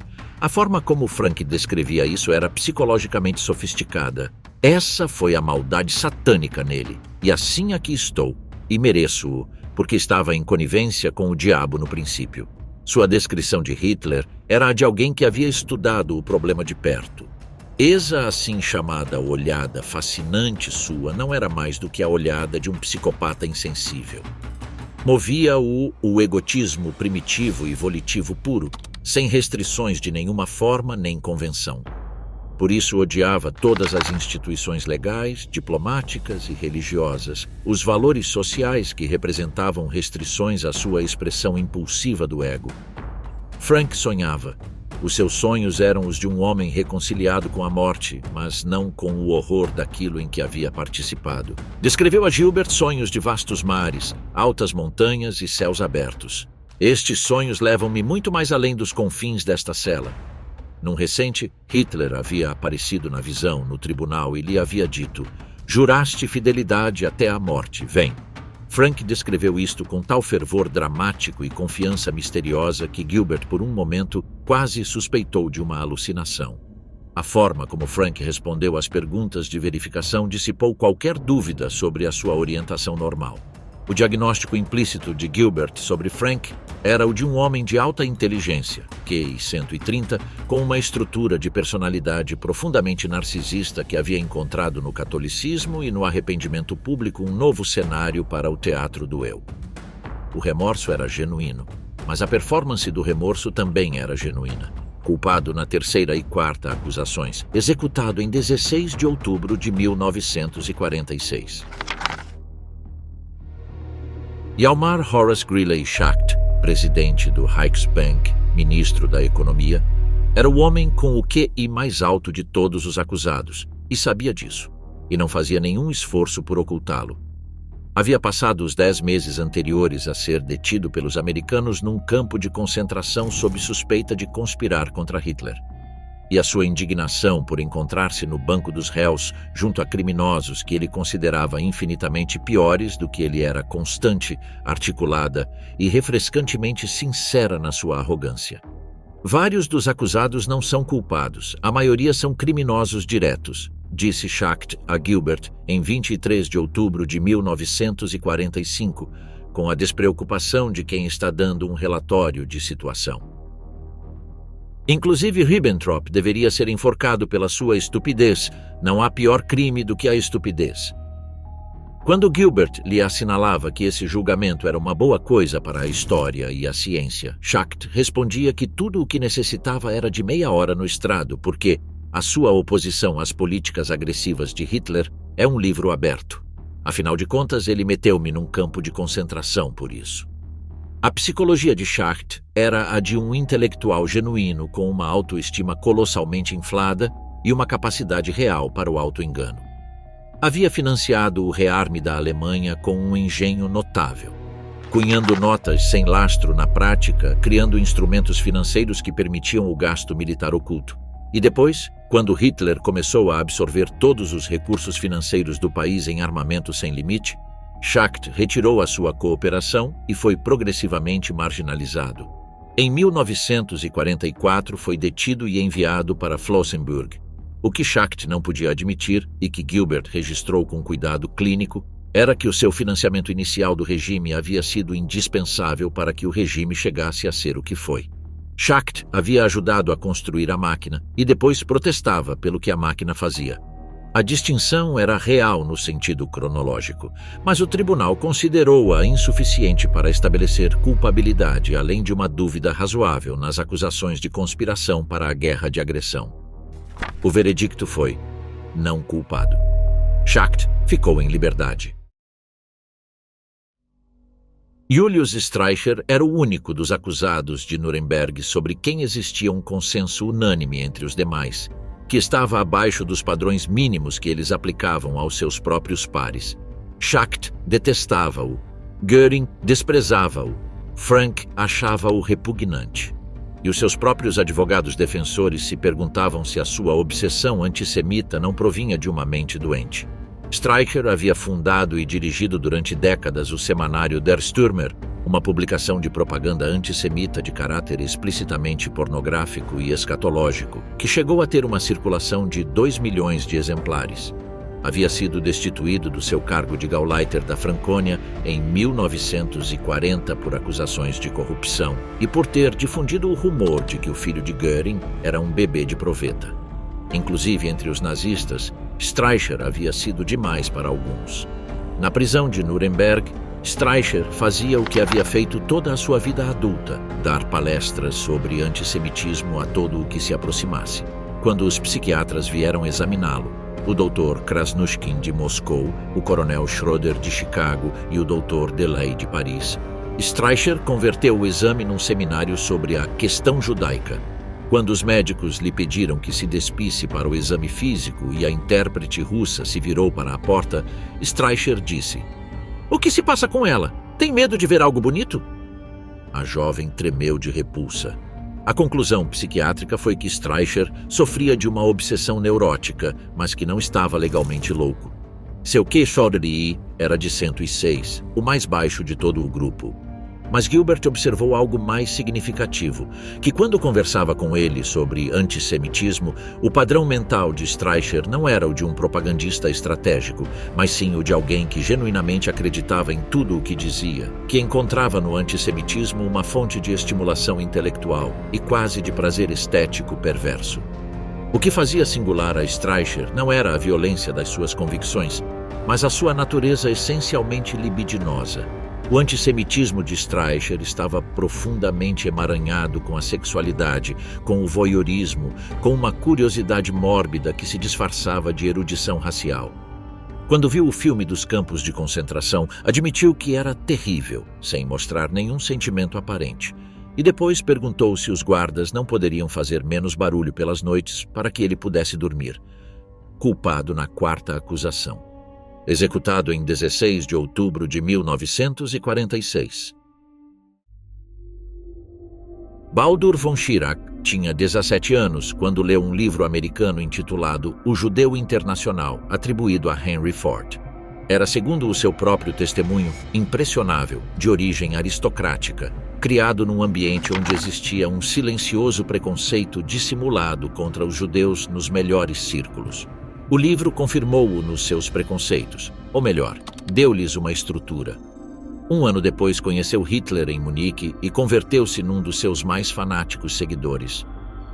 A forma como Frank descrevia isso era psicologicamente sofisticada. Essa foi a maldade satânica nele, e assim aqui estou, e mereço-o, porque estava em conivência com o diabo no princípio. Sua descrição de Hitler era a de alguém que havia estudado o problema de perto. Essa assim chamada olhada fascinante sua não era mais do que a olhada de um psicopata insensível. Movia-o o egotismo primitivo e volitivo puro, sem restrições de nenhuma forma nem convenção. Por isso odiava todas as instituições legais, diplomáticas e religiosas, os valores sociais que representavam restrições à sua expressão impulsiva do ego. Frank sonhava. Os seus sonhos eram os de um homem reconciliado com a morte, mas não com o horror daquilo em que havia participado. Descreveu a Gilbert sonhos de vastos mares, altas montanhas e céus abertos. Estes sonhos levam-me muito mais além dos confins desta cela. Num recente, Hitler havia aparecido na visão no tribunal e lhe havia dito: "Juraste fidelidade até a morte, vem." Frank descreveu isto com tal fervor dramático e confiança misteriosa que Gilbert, por um momento, quase suspeitou de uma alucinação. A forma como Frank respondeu às perguntas de verificação dissipou qualquer dúvida sobre a sua orientação normal. O diagnóstico implícito de Gilbert sobre Frank era o de um homem de alta inteligência, QI 130, com uma estrutura de personalidade profundamente narcisista que havia encontrado no catolicismo e no arrependimento público um novo cenário para o teatro do eu. O remorso era genuíno, mas a performance do remorso também era genuína. Culpado na terceira e quarta acusações, executado em 16 de outubro de 1946. Hjalmar Horace Greeley Schacht, presidente do Reichsbank, ministro da Economia, era o homem com o QI mais alto de todos os acusados, e sabia disso, e não fazia nenhum esforço por ocultá-lo. Havia passado os 10 meses anteriores a ser detido pelos americanos num campo de concentração sob suspeita de conspirar contra Hitler. E a sua indignação por encontrar-se no banco dos réus junto a criminosos que ele considerava infinitamente piores do que ele era constante, articulada e refrescantemente sincera na sua arrogância. Vários dos acusados não são culpados, a maioria são criminosos diretos, disse Schacht a Gilbert em 23 de outubro de 1945, com a despreocupação de quem está dando um relatório de situação. Inclusive Ribbentrop deveria ser enforcado pela sua estupidez. Não há pior crime do que a estupidez. Quando Gilbert lhe assinalava que esse julgamento era uma boa coisa para a história e a ciência, Schacht respondia que tudo o que necessitava era de meia hora no estrado, porque a sua oposição às políticas agressivas de Hitler é um livro aberto. Afinal de contas, ele meteu-me num campo de concentração por isso. A psicologia de Schacht era a de um intelectual genuíno com uma autoestima colossalmente inflada e uma capacidade real para o auto-engano. Havia financiado o rearme da Alemanha com um engenho notável, cunhando notas sem lastro na prática, criando instrumentos financeiros que permitiam o gasto militar oculto. E depois, quando Hitler começou a absorver todos os recursos financeiros do país em armamento sem limite, Schacht retirou a sua cooperação e foi progressivamente marginalizado. Em 1944 foi detido e enviado para Flossenbürg. O que Schacht não podia admitir e que Gilbert registrou com cuidado clínico era que o seu financiamento inicial do regime havia sido indispensável para que o regime chegasse a ser o que foi. Schacht havia ajudado a construir a máquina e depois protestava pelo que a máquina fazia. A distinção era real no sentido cronológico, mas o tribunal considerou-a insuficiente para estabelecer culpabilidade, além de uma dúvida razoável nas acusações de conspiração para a guerra de agressão. O veredicto foi: não culpado. Schacht ficou em liberdade. Julius Streicher era o único dos acusados de Nuremberg sobre quem existia um consenso unânime entre os demais, que estava abaixo dos padrões mínimos que eles aplicavam aos seus próprios pares. Schacht detestava-o, Göring desprezava-o, Frank achava-o repugnante. E os seus próprios advogados defensores se perguntavam se a sua obsessão antissemita não provinha de uma mente doente. Streicher havia fundado e dirigido durante décadas o semanário Der Stürmer, uma publicação de propaganda antissemita de caráter explicitamente pornográfico e escatológico, que chegou a ter uma circulação de 2 milhões de exemplares. Havia sido destituído do seu cargo de Gauleiter da Franconia em 1940 por acusações de corrupção e por ter difundido o rumor de que o filho de Göring era um bebê de proveta. Inclusive, entre os nazistas, Streicher havia sido demais para alguns. Na prisão de Nuremberg, Streicher fazia o que havia feito toda a sua vida adulta, dar palestras sobre antissemitismo a todo o que se aproximasse. Quando os psiquiatras vieram examiná-lo, o Dr. Krasnushkin de Moscou, o Coronel Schroeder de Chicago e o Dr. Delay de Paris, Streicher converteu o exame num seminário sobre a questão judaica. Quando os médicos lhe pediram que se despisse para o exame físico e a intérprete russa se virou para a porta, Streicher disse: "O que se passa com ela? Tem medo de ver algo bonito?" A jovem tremeu de repulsa. A conclusão psiquiátrica foi que Streicher sofria de uma obsessão neurótica, mas que não estava legalmente louco. Seu QI era de 106, o mais baixo de todo o grupo. Mas Gilbert observou algo mais significativo, que quando conversava com ele sobre antissemitismo, o padrão mental de Streicher não era o de um propagandista estratégico, mas sim o de alguém que genuinamente acreditava em tudo o que dizia, que encontrava no antissemitismo uma fonte de estimulação intelectual e quase de prazer estético perverso. O que fazia singular a Streicher não era a violência das suas convicções, mas a sua natureza essencialmente libidinosa. O antissemitismo de Streicher estava profundamente emaranhado com a sexualidade, com o voyeurismo, com uma curiosidade mórbida que se disfarçava de erudição racial. Quando viu o filme dos campos de concentração, admitiu que era terrível, sem mostrar nenhum sentimento aparente. E depois perguntou se os guardas não poderiam fazer menos barulho pelas noites para que ele pudesse dormir. Culpado na quarta acusação. Executado em 16 de outubro de 1946. Baldur von Schirach tinha 17 anos quando leu um livro americano intitulado O Judeu Internacional, atribuído a Henry Ford. Era, segundo o seu próprio testemunho, impressionável, de origem aristocrática, criado num ambiente onde existia um silencioso preconceito dissimulado contra os judeus nos melhores círculos. O livro confirmou-o nos seus preconceitos, ou melhor, deu-lhes uma estrutura. Um ano depois conheceu Hitler em Munique e converteu-se num dos seus mais fanáticos seguidores.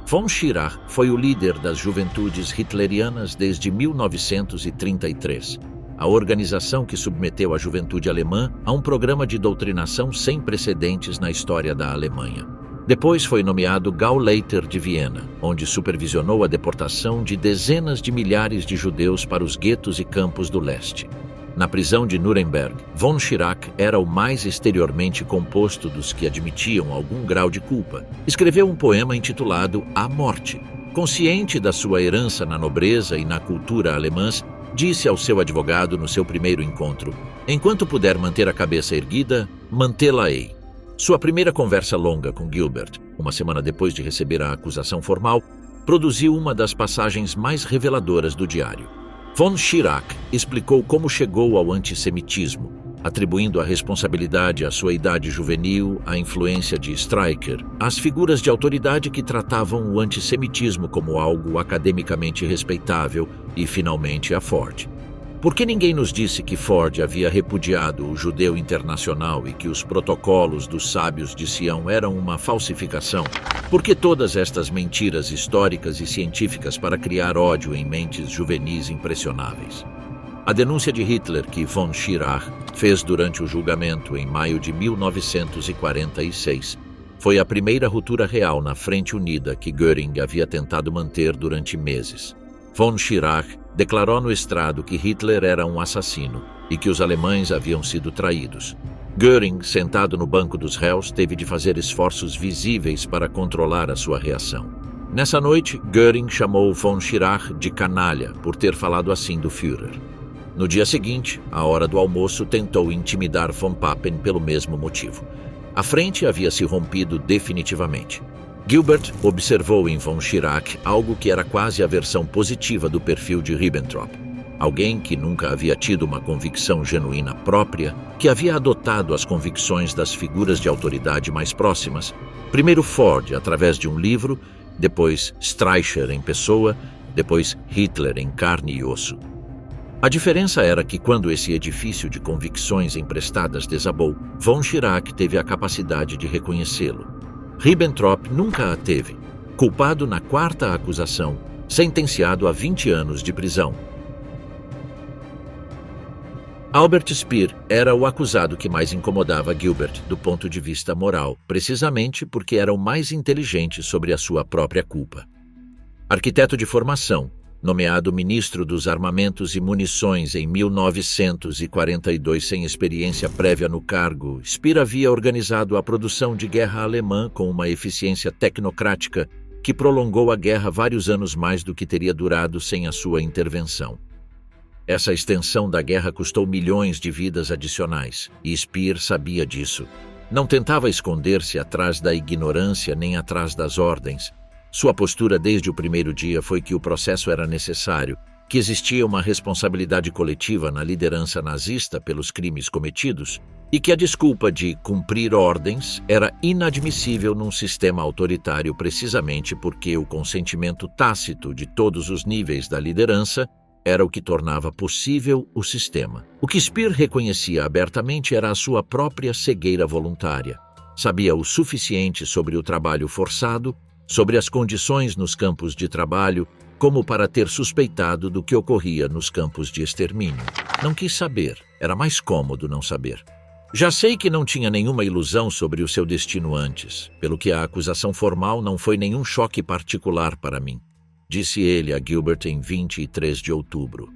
Von Schirach foi o líder das juventudes hitlerianas desde 1933, a organização que submeteu a juventude alemã a um programa de doutrinação sem precedentes na história da Alemanha. Depois foi nomeado Gauleiter de Viena, onde supervisionou a deportação de dezenas de milhares de judeus para os guetos e campos do leste. Na prisão de Nuremberg, von Schirach era o mais exteriormente composto dos que admitiam algum grau de culpa. Escreveu um poema intitulado A Morte. Consciente da sua herança na nobreza e na cultura alemãs, disse ao seu advogado no seu primeiro encontro: "Enquanto puder manter a cabeça erguida, mantê-la-ei." Sua primeira conversa longa com Gilbert, uma semana depois de receber a acusação formal, produziu uma das passagens mais reveladoras do diário. Von Schirach explicou como chegou ao antissemitismo, atribuindo a responsabilidade à sua idade juvenil, à influência de Streicher, às figuras de autoridade que tratavam o antissemitismo como algo academicamente respeitável e, finalmente, a Ford. Por que ninguém nos disse que Ford havia repudiado o judeu internacional e que os protocolos dos sábios de Sião eram uma falsificação? Por que todas estas mentiras históricas e científicas para criar ódio em mentes juvenis impressionáveis? A denúncia de Hitler que von Schirach fez durante o julgamento em maio de 1946 foi a primeira ruptura real na Frente Unida que Göring havia tentado manter durante meses. Von Schirach declarou no estrado que Hitler era um assassino e que os alemães haviam sido traídos. Göring, sentado no banco dos réus, teve de fazer esforços visíveis para controlar a sua reação. Nessa noite, Göring chamou von Schirach de canalha por ter falado assim do Führer. No dia seguinte, à hora do almoço, tentou intimidar von Papen pelo mesmo motivo. A frente havia se rompido definitivamente. Gilbert observou em von Schirach algo que era quase a versão positiva do perfil de Ribbentrop. Alguém que nunca havia tido uma convicção genuína própria, que havia adotado as convicções das figuras de autoridade mais próximas. Primeiro Ford, através de um livro, depois Streicher em pessoa, depois Hitler em carne e osso. A diferença era que quando esse edifício de convicções emprestadas desabou, von Schirach teve a capacidade de reconhecê-lo. Ribbentrop nunca a teve, culpado na quarta acusação, sentenciado a 20 anos de prisão. Albert Speer era o acusado que mais incomodava Gilbert do ponto de vista moral, precisamente porque era o mais inteligente sobre a sua própria culpa. Arquiteto de formação, Nomeado ministro dos Armamentos e Munições em 1942 sem experiência prévia no cargo, Speer havia organizado a produção de guerra alemã com uma eficiência tecnocrática que prolongou a guerra vários anos mais do que teria durado sem a sua intervenção. Essa extensão da guerra custou milhões de vidas adicionais, e Speer sabia disso. Não tentava esconder-se atrás da ignorância nem atrás das ordens. Sua postura desde o primeiro dia foi que o processo era necessário, que existia uma responsabilidade coletiva na liderança nazista pelos crimes cometidos e que a desculpa de cumprir ordens era inadmissível num sistema autoritário precisamente porque o consentimento tácito de todos os níveis da liderança era o que tornava possível o sistema. O que Speer reconhecia abertamente era a sua própria cegueira voluntária. Sabia o suficiente sobre o trabalho forçado, sobre as condições nos campos de trabalho, como para ter suspeitado do que ocorria nos campos de extermínio. Não quis saber, era mais cômodo não saber. Já sei que não tinha nenhuma ilusão sobre o seu destino antes, pelo que a acusação formal não foi nenhum choque particular para mim, disse ele a Gilbert em 23 de outubro.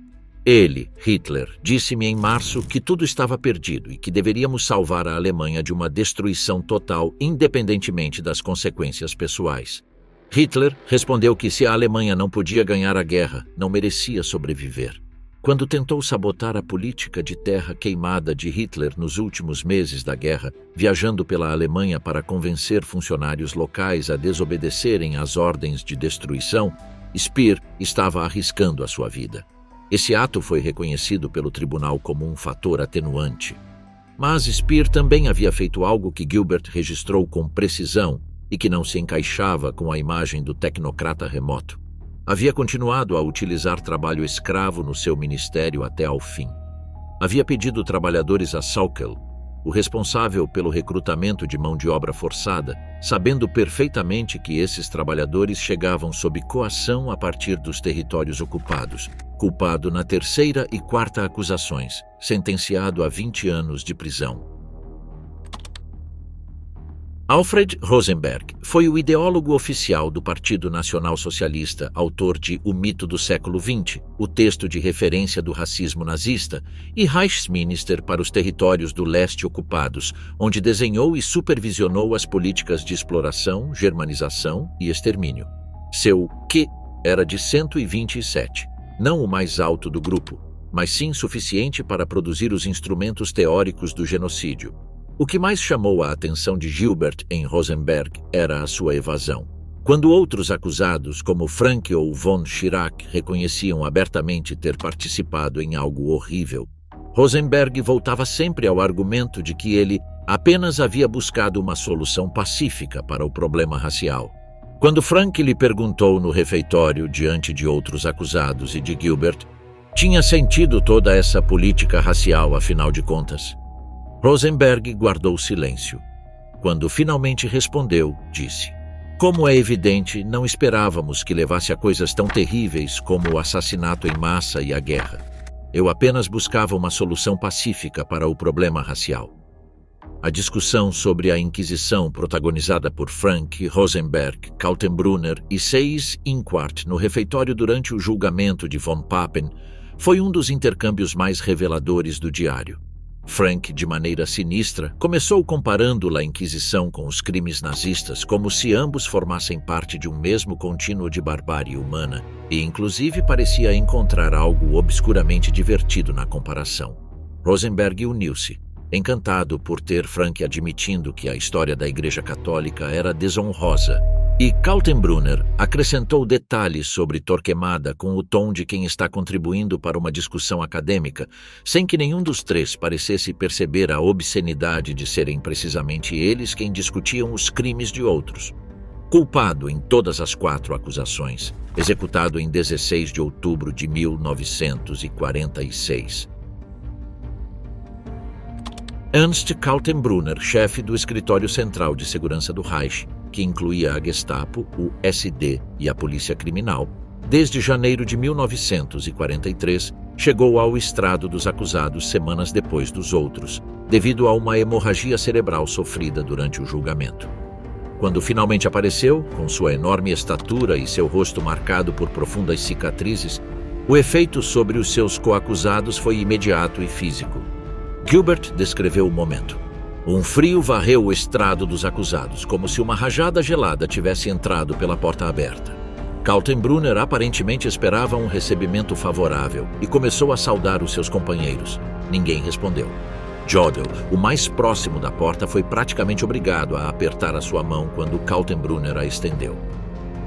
Ele, Hitler, disse-me em março que tudo estava perdido e que deveríamos salvar a Alemanha de uma destruição total, independentemente das consequências pessoais. Hitler respondeu que se a Alemanha não podia ganhar a guerra, não merecia sobreviver. Quando tentou sabotar a política de terra queimada de Hitler nos últimos meses da guerra, viajando pela Alemanha para convencer funcionários locais a desobedecerem às ordens de destruição, Speer estava arriscando a sua vida. Esse ato foi reconhecido pelo tribunal como um fator atenuante. Mas Speer também havia feito algo que Gilbert registrou com precisão e que não se encaixava com a imagem do tecnocrata remoto. Havia continuado a utilizar trabalho escravo no seu ministério até ao fim. Havia pedido trabalhadores a Sauckel, o responsável pelo recrutamento de mão de obra forçada, sabendo perfeitamente que esses trabalhadores chegavam sob coação a partir dos territórios ocupados, culpado na terceira e quarta acusações, sentenciado a 20 anos de prisão. Alfred Rosenberg foi o ideólogo oficial do Partido Nacional Socialista, autor de O Mito do Século XX, o texto de referência do racismo nazista, e Reichsminister para os territórios do leste ocupados, onde desenhou e supervisionou as políticas de exploração, germanização e extermínio. Seu Q era de 127, não o mais alto do grupo, mas sim suficiente para produzir os instrumentos teóricos do genocídio. O que mais chamou a atenção de Gilbert em Rosenberg era a sua evasão. Quando outros acusados, como Frank ou von Schirach, reconheciam abertamente ter participado em algo horrível, Rosenberg voltava sempre ao argumento de que ele apenas havia buscado uma solução pacífica para o problema racial. Quando Frank lhe perguntou no refeitório, diante de outros acusados e de Gilbert, tinha sentido toda essa política racial, afinal de contas? Rosenberg guardou silêncio. Quando finalmente respondeu, disse: "Como é evidente, não esperávamos que levasse a coisas tão terríveis como o assassinato em massa e a guerra. Eu apenas buscava uma solução pacífica para o problema racial." A discussão sobre a Inquisição, protagonizada por Frank, Rosenberg, Kaltenbrunner e Seyss-Inquart no refeitório durante o julgamento de von Papen, foi um dos intercâmbios mais reveladores do diário. Frank, de maneira sinistra, começou comparando a Inquisição com os crimes nazistas como se ambos formassem parte de um mesmo contínuo de barbárie humana e, inclusive, parecia encontrar algo obscuramente divertido na comparação. Rosenberg uniu-se, encantado por ter Frank admitindo que a história da Igreja Católica era desonrosa, e Kaltenbrunner acrescentou detalhes sobre Torquemada com o tom de quem está contribuindo para uma discussão acadêmica, sem que nenhum dos três parecesse perceber a obscenidade de serem precisamente eles quem discutiam os crimes de outros. Culpado em todas as 4 acusações, executado em 16 de outubro de 1946. Ernst Kaltenbrunner, chefe do Escritório Central de Segurança do Reich, que incluía a Gestapo, o SD e a Polícia Criminal, desde janeiro de 1943, chegou ao estrado dos acusados semanas depois dos outros, devido a uma hemorragia cerebral sofrida durante o julgamento. Quando finalmente apareceu, com sua enorme estatura e seu rosto marcado por profundas cicatrizes, o efeito sobre os seus coacusados foi imediato e físico. Gilbert descreveu o momento. Um frio varreu o estrado dos acusados, como se uma rajada gelada tivesse entrado pela porta aberta. Kaltenbrunner aparentemente esperava um recebimento favorável e começou a saudar os seus companheiros. Ninguém respondeu. Jodl, o mais próximo da porta, foi praticamente obrigado a apertar a sua mão quando Kaltenbrunner a estendeu.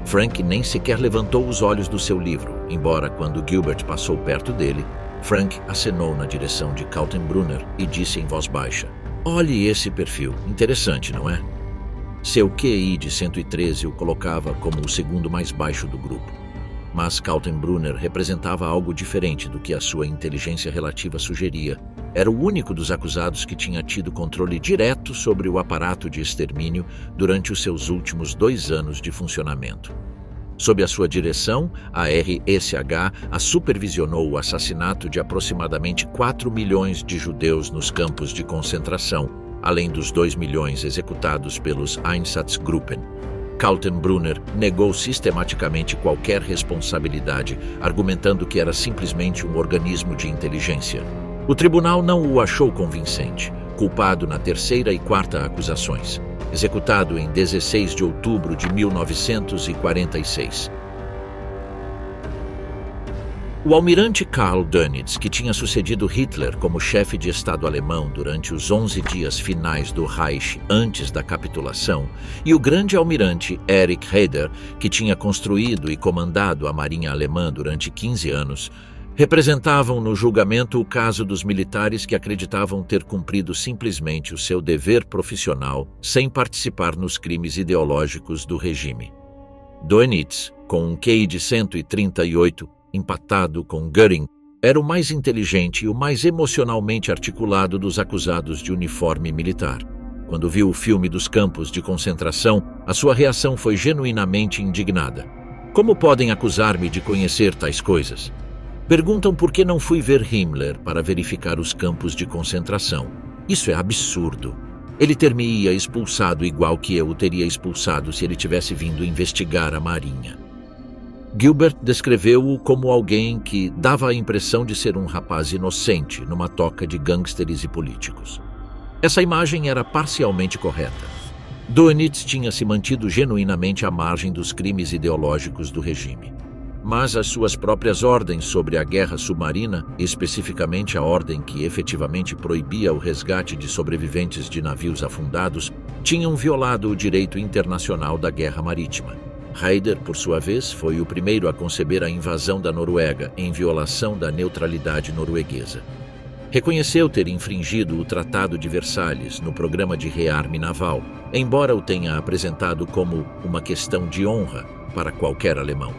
Frank nem sequer levantou os olhos do seu livro, embora quando Gilbert passou perto dele, Frank acenou na direção de Kaltenbrunner e disse em voz baixa: "Olhe esse perfil, interessante, não é?" Seu QI de 113 o colocava como o segundo mais baixo do grupo. Mas Kaltenbrunner representava algo diferente do que a sua inteligência relativa sugeria. Era o único dos acusados que tinha tido controle direto sobre o aparato de extermínio durante os seus últimos 2 anos de funcionamento. Sob a sua direção, a RSH supervisionou o assassinato de aproximadamente 4 milhões de judeus nos campos de concentração, além dos 2 milhões executados pelos Einsatzgruppen. Kaltenbrunner negou sistematicamente qualquer responsabilidade, argumentando que era simplesmente um organismo de inteligência. O tribunal não o achou convincente, culpado na 3ª e 4ª acusações, executado em 16 de outubro de 1946. O almirante Karl Dönitz, que tinha sucedido Hitler como chefe de Estado alemão durante os 11 dias finais do Reich antes da capitulação, e o grande almirante Erich Raeder, que tinha construído e comandado a marinha alemã durante 15 anos, representavam no julgamento o caso dos militares que acreditavam ter cumprido simplesmente o seu dever profissional sem participar nos crimes ideológicos do regime. Dönitz, com um QI de 138, empatado com Göring, era o mais inteligente e o mais emocionalmente articulado dos acusados de uniforme militar. Quando viu o filme dos campos de concentração, a sua reação foi genuinamente indignada. Como podem acusar-me de conhecer tais coisas? Perguntam por que não fui ver Himmler para verificar os campos de concentração. Isso é absurdo. Ele ter-me-ia expulsado igual que eu o teria expulsado se ele tivesse vindo investigar a marinha. Gilbert descreveu-o como alguém que dava a impressão de ser um rapaz inocente numa toca de gangsters e políticos. Essa imagem era parcialmente correta. Dönitz tinha se mantido genuinamente à margem dos crimes ideológicos do regime. Mas as suas próprias ordens sobre a guerra submarina, especificamente a ordem que efetivamente proibia o resgate de sobreviventes de navios afundados, tinham violado o direito internacional da guerra marítima. Raeder, por sua vez, foi o primeiro a conceber a invasão da Noruega em violação da neutralidade norueguesa. Reconheceu ter infringido o Tratado de Versalhes no programa de rearme naval, embora o tenha apresentado como uma questão de honra para qualquer alemão.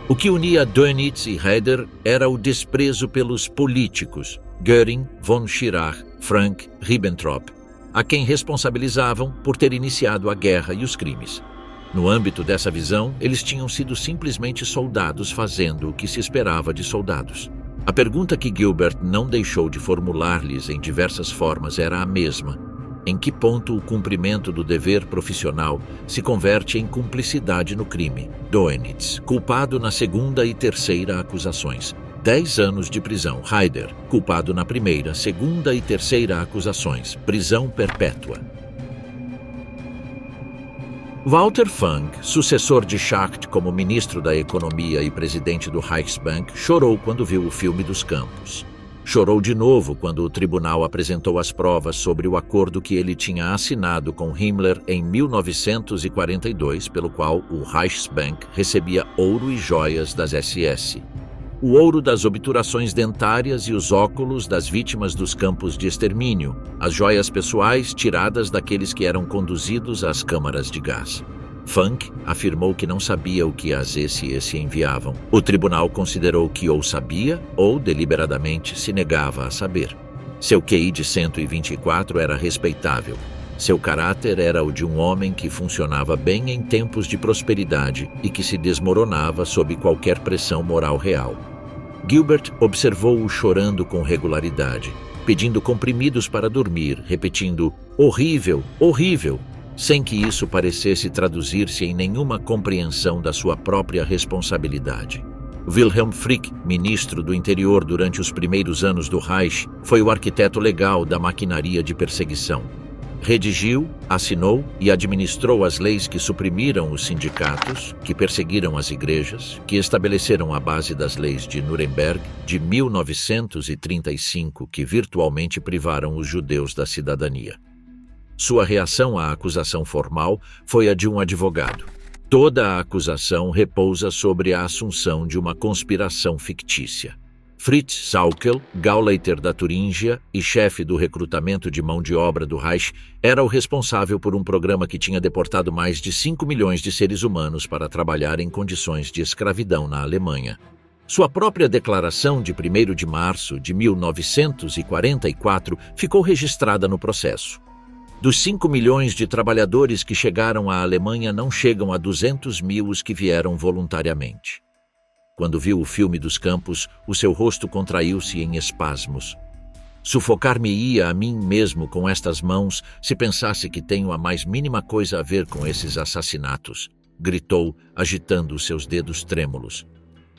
O que unia Dönitz e Raeder era o desprezo pelos políticos, Göring, von Schirach, Frank, Ribbentrop, a quem responsabilizavam por ter iniciado a guerra e os crimes. No âmbito dessa visão, eles tinham sido simplesmente soldados fazendo o que se esperava de soldados. A pergunta que Gilbert não deixou de formular-lhes em diversas formas era a mesma: em que ponto o cumprimento do dever profissional se converte em cumplicidade no crime? Dönitz, culpado na 2ª e 3ª acusações. 10 anos de prisão. Raeder, culpado na 1ª, 2ª e 3ª acusações. Prisão perpétua. Walter Funk, sucessor de Schacht como ministro da Economia e presidente do Reichsbank, chorou quando viu o filme dos campos. Chorou de novo quando o tribunal apresentou as provas sobre o acordo que ele tinha assinado com Himmler em 1942, pelo qual o Reichsbank recebia ouro e joias das SS. O ouro das obturações dentárias e os óculos das vítimas dos campos de extermínio, as joias pessoais tiradas daqueles que eram conduzidos às câmaras de gás. Funk afirmou que não sabia o que as SS enviavam. O tribunal considerou que ou sabia ou deliberadamente se negava a saber. Seu QI de 124 era respeitável. Seu caráter era o de um homem que funcionava bem em tempos de prosperidade e que se desmoronava sob qualquer pressão moral real. Gilbert observou-o chorando com regularidade, pedindo comprimidos para dormir, repetindo: "Horrível, horrível", sem que isso parecesse traduzir-se em nenhuma compreensão da sua própria responsabilidade. Wilhelm Frick, ministro do Interior durante os primeiros anos do Reich, foi o arquiteto legal da maquinaria de perseguição. Redigiu, assinou e administrou as leis que suprimiram os sindicatos, que perseguiram as igrejas, que estabeleceram a base das leis de Nuremberg de 1935, que virtualmente privaram os judeus da cidadania. Sua reação à acusação formal foi a de um advogado. Toda a acusação repousa sobre a assunção de uma conspiração fictícia. Fritz Sauckel, Gauleiter da Turíngia e chefe do recrutamento de mão de obra do Reich, era o responsável por um programa que tinha deportado mais de 5 milhões de seres humanos para trabalhar em condições de escravidão na Alemanha. Sua própria declaração de 1º de março de 1944 ficou registrada no processo. Dos 5 milhões de trabalhadores que chegaram à Alemanha, não chegam a 200 mil os que vieram voluntariamente. Quando viu o filme dos campos, o seu rosto contraiu-se em espasmos. Sufocar-me-ia a mim mesmo com estas mãos se pensasse que tenho a mais mínima coisa a ver com esses assassinatos, gritou, agitando os seus dedos trêmulos.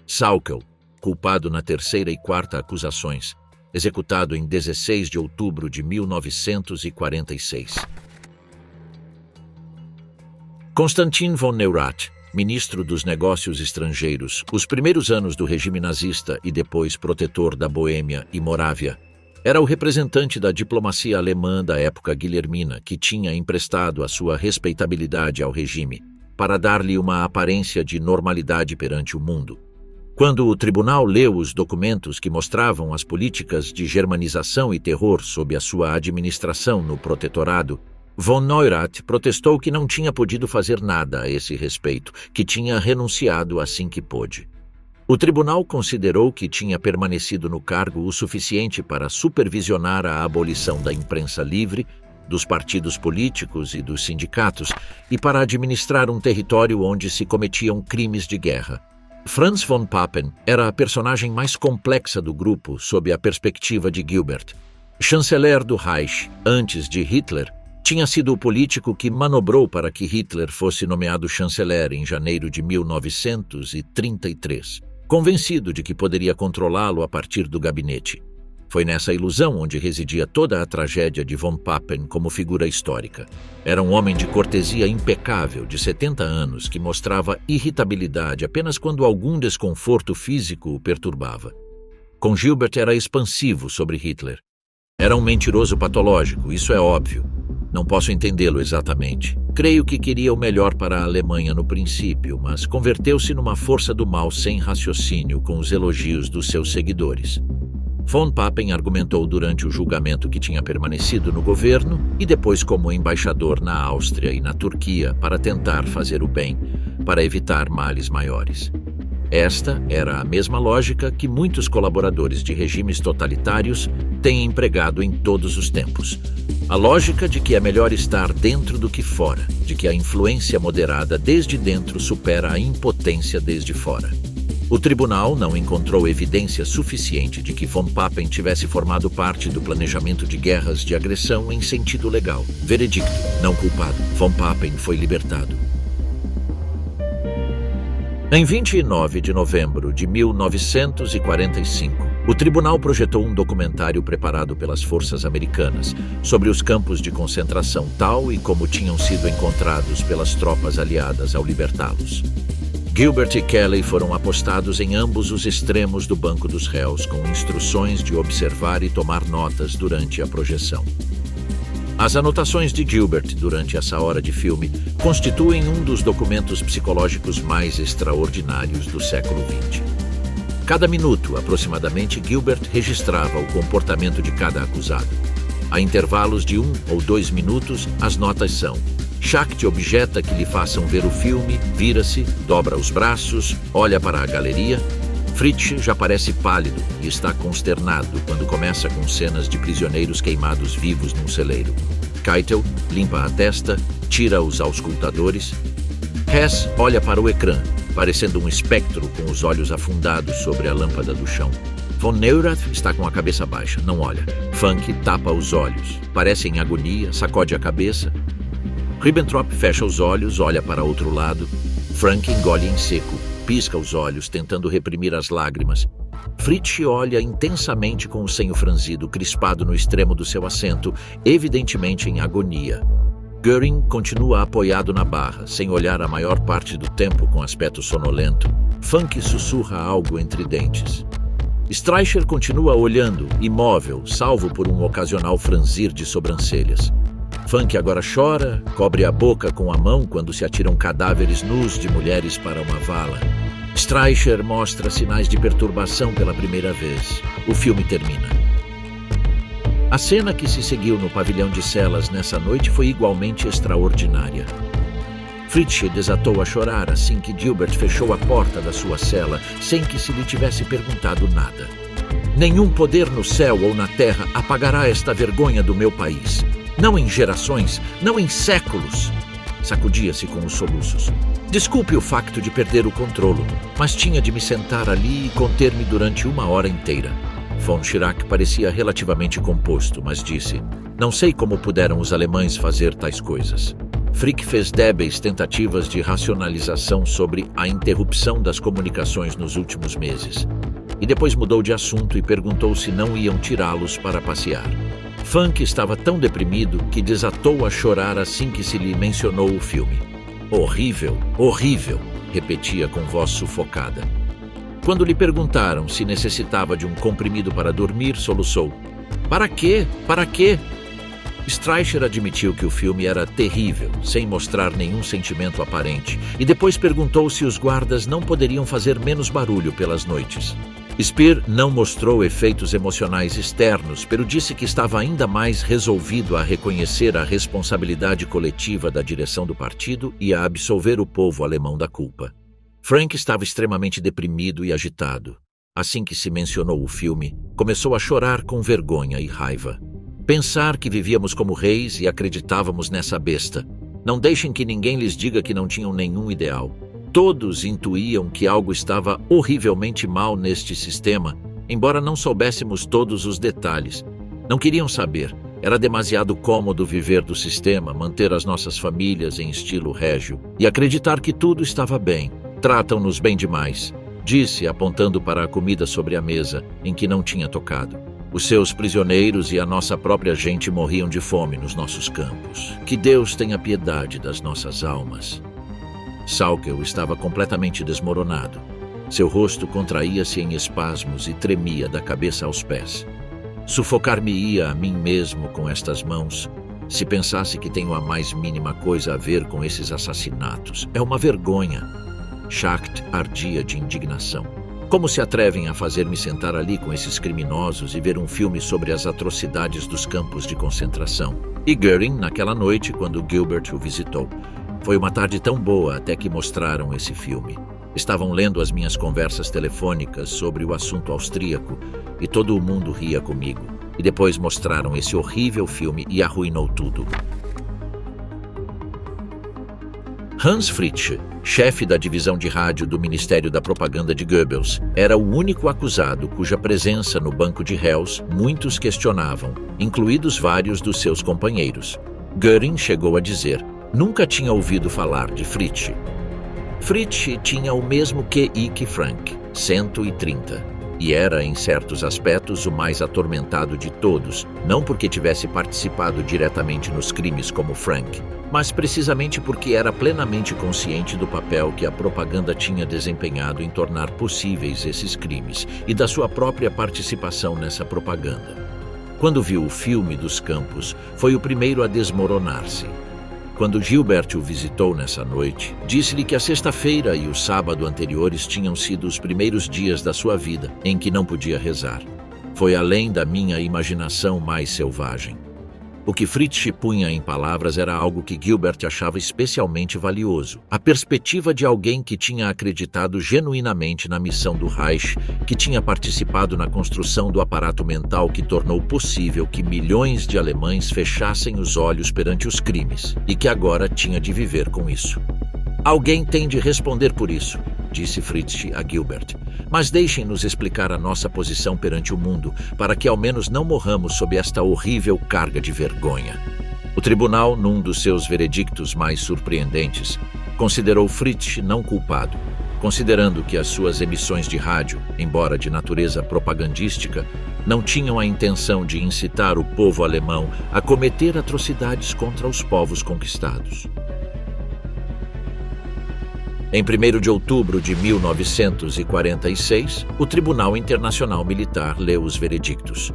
Sauckel, culpado na 3ª e 4ª acusações, executado em 16 de outubro de 1946. Konstantin von Neurath, ministro dos Negócios Estrangeiros, os primeiros anos do regime nazista e depois protetor da Boêmia e Morávia, era o representante da diplomacia alemã da época guilhermina, que tinha emprestado a sua respeitabilidade ao regime para dar-lhe uma aparência de normalidade perante o mundo. Quando o tribunal leu os documentos que mostravam as políticas de germanização e terror sob a sua administração no protetorado, von Neurath protestou que não tinha podido fazer nada a esse respeito, que tinha renunciado assim que pôde. O tribunal considerou que tinha permanecido no cargo o suficiente para supervisionar a abolição da imprensa livre, dos partidos políticos e dos sindicatos, e para administrar um território onde se cometiam crimes de guerra. Franz von Papen era a personagem mais complexa do grupo sob a perspectiva de Gilbert. Chanceler do Reich, antes de Hitler, tinha sido o político que manobrou para que Hitler fosse nomeado chanceler em janeiro de 1933, convencido de que poderia controlá-lo a partir do gabinete. Foi nessa ilusão onde residia toda a tragédia de von Papen como figura histórica. Era um homem de cortesia impecável, de 70 anos, que mostrava irritabilidade apenas quando algum desconforto físico o perturbava. Com Gilbert era expansivo sobre Hitler. Era um mentiroso patológico, isso é óbvio. Não posso entendê-lo exatamente. Creio que queria o melhor para a Alemanha no princípio, mas converteu-se numa força do mal sem raciocínio com os elogios dos seus seguidores. Von Papen argumentou durante o julgamento que tinha permanecido no governo e depois como embaixador na Áustria e na Turquia para tentar fazer o bem, para evitar males maiores. Esta era a mesma lógica que muitos colaboradores de regimes totalitários têm empregado em todos os tempos. A lógica de que é melhor estar dentro do que fora, de que a influência moderada desde dentro supera a impotência desde fora. O tribunal não encontrou evidência suficiente de que von Papen tivesse formado parte do planejamento de guerras de agressão em sentido legal. Veredicto: não culpado. Von Papen foi libertado. Em 29 de novembro de 1945, o tribunal projetou um documentário preparado pelas forças americanas sobre os campos de concentração tal e como tinham sido encontrados pelas tropas aliadas ao libertá-los. Gilbert e Kelly foram apostados em ambos os extremos do banco dos réus, com instruções de observar e tomar notas durante a projeção. As anotações de Gilbert durante essa hora de filme constituem um dos documentos psicológicos mais extraordinários do século XX. Cada minuto, aproximadamente, Gilbert registrava o comportamento de cada acusado. A intervalos de 1 ou 2 minutos, as notas são: Schacht objeta que lhe façam ver o filme, vira-se, dobra os braços, olha para a galeria. Fritz já parece pálido e está consternado quando começa com cenas de prisioneiros queimados vivos num celeiro. Keitel limpa a testa, tira os auscultadores. Hess olha para o ecrã, parecendo um espectro com os olhos afundados sobre a lâmpada do chão. Von Neurath está com a cabeça baixa, não olha. Funk tapa os olhos, parece em agonia, sacode a cabeça. Ribbentrop fecha os olhos, olha para outro lado. Frank engole em seco, pisca os olhos, tentando reprimir as lágrimas. Fritz olha intensamente com o senho franzido, crispado no extremo do seu assento, evidentemente em agonia. Göring continua apoiado na barra, sem olhar a maior parte do tempo com aspecto sonolento. Funk sussurra algo entre dentes. Streicher continua olhando, imóvel, salvo por um ocasional franzir de sobrancelhas. Funk agora chora, cobre a boca com a mão quando se atiram cadáveres nus de mulheres para uma vala. Streicher mostra sinais de perturbação pela primeira vez. O filme termina. A cena que se seguiu no pavilhão de celas nessa noite foi igualmente extraordinária. Fritz desatou a chorar assim que Gilbert fechou a porta da sua cela, sem que se lhe tivesse perguntado nada. Nenhum poder no céu ou na terra apagará esta vergonha do meu país. Não em gerações, não em séculos. Sacudia-se com os soluços. Desculpe o facto de perder o controlo, mas tinha de me sentar ali e conter-me durante 1 hora inteira. Von Schirach parecia relativamente composto, mas disse: "Não sei como puderam os alemães fazer tais coisas." Frick fez débeis tentativas de racionalização sobre a interrupção das comunicações nos últimos meses. E depois mudou de assunto e perguntou se não iam tirá-los para passear. Funk estava tão deprimido que desatou a chorar assim que se lhe mencionou o filme. "Horrível, horrível", repetia com voz sufocada. Quando lhe perguntaram se necessitava de um comprimido para dormir, soluçou: "Para quê? Para quê?" Streicher admitiu que o filme era terrível, sem mostrar nenhum sentimento aparente, e depois perguntou se os guardas não poderiam fazer menos barulho pelas noites. Speer não mostrou efeitos emocionais externos, pero disse que estava ainda mais resolvido a reconhecer a responsabilidade coletiva da direção do partido e a absolver o povo alemão da culpa. Frank estava extremamente deprimido e agitado. Assim que se mencionou o filme, começou a chorar com vergonha e raiva. Pensar que vivíamos como reis e acreditávamos nessa besta. Não deixem que ninguém lhes diga que não tinham nenhum ideal. Todos intuíam que algo estava horrivelmente mal neste sistema, embora não soubéssemos todos os detalhes. Não queriam saber. Era demasiado cômodo viver do sistema, manter as nossas famílias em estilo régio e acreditar que tudo estava bem. Tratam-nos bem demais, disse, apontando para a comida sobre a mesa, em que não tinha tocado. Os seus prisioneiros e a nossa própria gente morriam de fome nos nossos campos. Que Deus tenha piedade das nossas almas. Saukel estava completamente desmoronado. Seu rosto contraía-se em espasmos e tremia da cabeça aos pés. Sufocar-me-ia a mim mesmo com estas mãos, se pensasse que tenho a mais mínima coisa a ver com esses assassinatos. É uma vergonha. Schacht ardia de indignação. Como se atrevem a fazer-me sentar ali com esses criminosos e ver um filme sobre as atrocidades dos campos de concentração? E Göring, naquela noite, quando Gilbert o visitou. Foi uma tarde tão boa até que mostraram esse filme. Estavam lendo as minhas conversas telefônicas sobre o assunto austríaco e todo o mundo ria comigo. E depois mostraram esse horrível filme e arruinou tudo. Hans Fritsch, chefe da divisão de rádio do Ministério da Propaganda de Goebbels, era o único acusado cuja presença no banco de réus muitos questionavam, incluídos vários dos seus companheiros. Göring chegou a dizer: "Nunca tinha ouvido falar de Fritsch." Fritsch tinha o mesmo QI que Frank, 130, e era, em certos aspectos, o mais atormentado de todos, não porque tivesse participado diretamente nos crimes como Frank, mas precisamente porque era plenamente consciente do papel que a propaganda tinha desempenhado em tornar possíveis esses crimes e da sua própria participação nessa propaganda. Quando viu o filme dos campos, foi o primeiro a desmoronar-se. Quando Gilbert o visitou nessa noite, disse-lhe que a sexta-feira e o sábado anteriores tinham sido os primeiros dias da sua vida em que não podia rezar. Foi além da minha imaginação mais selvagem. O que Fritsch punha em palavras era algo que Gilbert achava especialmente valioso. A perspectiva de alguém que tinha acreditado genuinamente na missão do Reich, que tinha participado na construção do aparato mental que tornou possível que milhões de alemães fechassem os olhos perante os crimes, e que agora tinha de viver com isso. "Alguém tem de responder por isso", disse Fritsch a Gilbert. "Mas deixem-nos explicar a nossa posição perante o mundo, para que ao menos não morramos sob esta horrível carga de vergonha." O tribunal, num dos seus veredictos mais surpreendentes, considerou Fritzsch não culpado, considerando que as suas emissões de rádio, embora de natureza propagandística, não tinham a intenção de incitar o povo alemão a cometer atrocidades contra os povos conquistados. Em 1º de outubro de 1946, o Tribunal Internacional Militar leu os veredictos.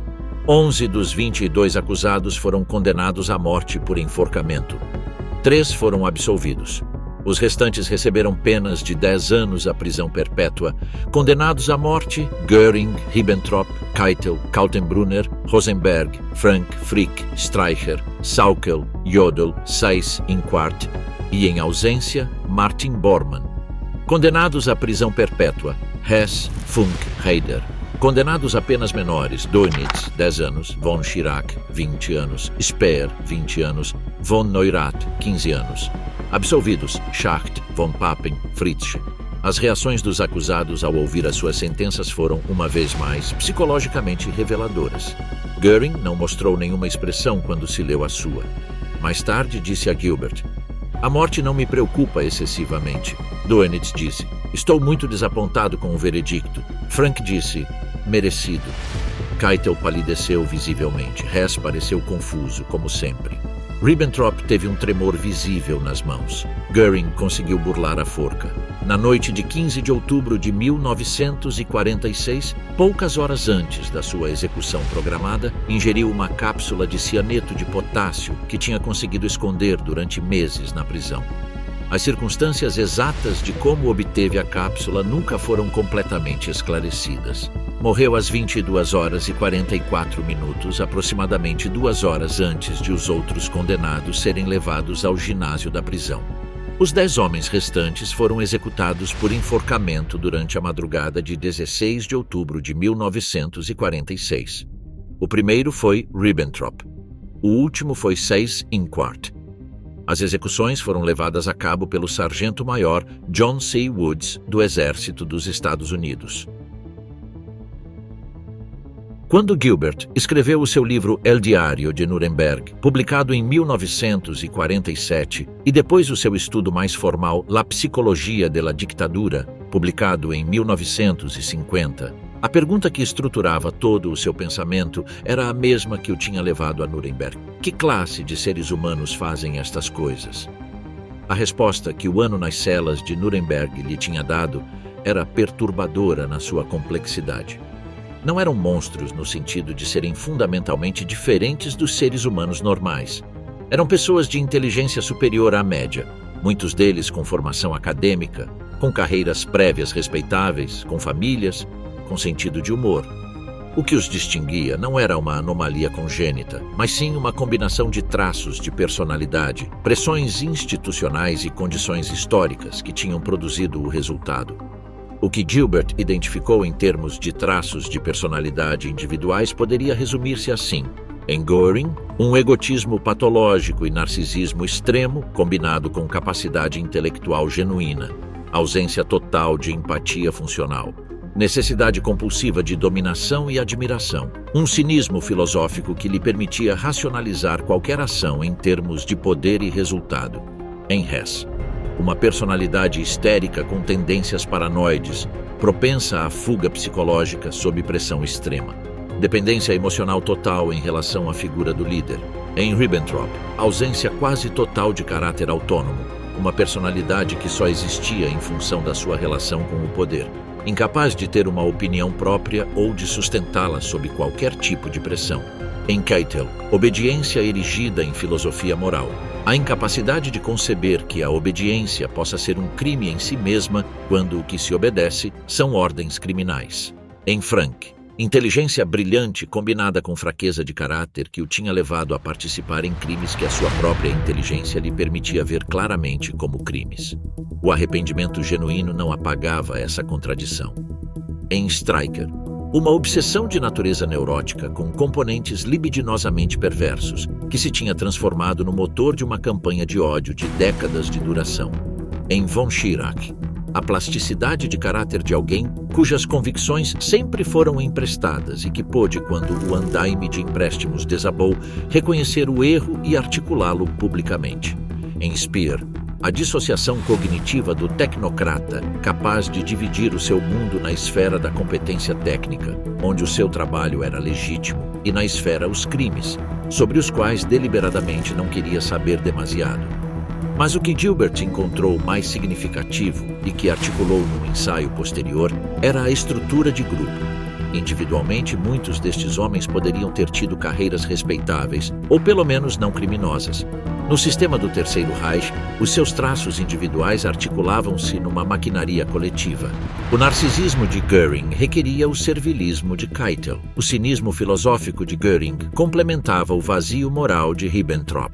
11 dos 22 acusados foram condenados à morte por enforcamento. 3 foram absolvidos. Os restantes receberam penas de 10 anos à prisão perpétua. Condenados à morte, Göring, Ribbentrop, Keitel, Kaltenbrunner, Rosenberg, Frank, Frick, Streicher, Sauckel, Jodl, Seyss-Inquart e, em ausência, Martin Bormann. Condenados à prisão perpétua, Hess, Funk, Heider. Condenados a penas menores, Dönitz, 10 anos, von Schirach, 20 anos, Speer, 20 anos, von Neurath, 15 anos. Absolvidos, Schacht, von Papen, Fritzsch. As reações dos acusados ao ouvir as suas sentenças foram, uma vez mais, psicologicamente reveladoras. Göring não mostrou nenhuma expressão quando se leu a sua. Mais tarde disse a Gilbert: "A morte não me preocupa excessivamente." Dönitz disse: "Estou muito desapontado com o veredicto." Frank disse: "Merecido." Keitel palideceu visivelmente. Hess pareceu confuso, como sempre. Ribbentrop teve um tremor visível nas mãos. Göring conseguiu burlar a forca. Na noite de 15 de outubro de 1946, poucas horas antes da sua execução programada, ingeriu uma cápsula de cianeto de potássio que tinha conseguido esconder durante meses na prisão. As circunstâncias exatas de como obteve a cápsula nunca foram completamente esclarecidas. Morreu às 22h44, aproximadamente 2 horas antes de os outros condenados serem levados ao ginásio da prisão. Os 10 homens restantes foram executados por enforcamento durante a madrugada de 16 de outubro de 1946. O primeiro foi Ribbentrop. O último foi Seyss-Inquart. As execuções foram levadas a cabo pelo sargento-maior John C. Woods, do Exército dos Estados Unidos. Quando Gilbert escreveu o seu livro El Diário de Nuremberg, publicado em 1947, e depois o seu estudo mais formal La Psicologia de la Dictadura, publicado em 1950, a pergunta que estruturava todo o seu pensamento era a mesma que o tinha levado a Nuremberg: que classe de seres humanos fazem estas coisas? A resposta que o ano nas celas de Nuremberg lhe tinha dado era perturbadora na sua complexidade. Não eram monstros no sentido de serem fundamentalmente diferentes dos seres humanos normais. Eram pessoas de inteligência superior à média, muitos deles com formação acadêmica, com carreiras prévias respeitáveis, com famílias, com sentido de humor. O que os distinguia não era uma anomalia congênita, mas sim uma combinação de traços de personalidade, pressões institucionais e condições históricas que tinham produzido o resultado. O que Gilbert identificou em termos de traços de personalidade individuais poderia resumir-se assim: em Göring, um egotismo patológico e narcisismo extremo combinado com capacidade intelectual genuína, ausência total de empatia funcional, necessidade compulsiva de dominação e admiração, um cinismo filosófico que lhe permitia racionalizar qualquer ação em termos de poder e resultado. Em Hess, uma personalidade histérica com tendências paranoides, propensa à fuga psicológica sob pressão extrema. Dependência emocional total em relação à figura do líder. Em Ribbentrop, ausência quase total de caráter autônomo, uma personalidade que só existia em função da sua relação com o poder, incapaz de ter uma opinião própria ou de sustentá-la sob qualquer tipo de pressão. Em Keitel, obediência erigida em filosofia moral, a incapacidade de conceber que a obediência possa ser um crime em si mesma quando o que se obedece são ordens criminais. Em Frank, inteligência brilhante combinada com fraqueza de caráter que o tinha levado a participar em crimes que a sua própria inteligência lhe permitia ver claramente como crimes. O arrependimento genuíno não apagava essa contradição. Em Streicher, uma obsessão de natureza neurótica com componentes libidinosamente perversos, que se tinha transformado no motor de uma campanha de ódio de décadas de duração. Em von Schirach, a plasticidade de caráter de alguém cujas convicções sempre foram emprestadas e que pôde, quando o andaime de empréstimos desabou, reconhecer o erro e articulá-lo publicamente. Em Speer, a dissociação cognitiva do tecnocrata, capaz de dividir o seu mundo na esfera da competência técnica, onde o seu trabalho era legítimo, e na esfera os crimes, sobre os quais deliberadamente não queria saber demasiado. Mas o que Gilbert encontrou mais significativo e que articulou num ensaio posterior era a estrutura de grupo. Individualmente, muitos destes homens poderiam ter tido carreiras respeitáveis, ou pelo menos não criminosas. No sistema do Terceiro Reich, os seus traços individuais articulavam-se numa maquinaria coletiva. O narcisismo de Göring requeria o servilismo de Keitel. O cinismo filosófico de Göring complementava o vazio moral de Ribbentrop.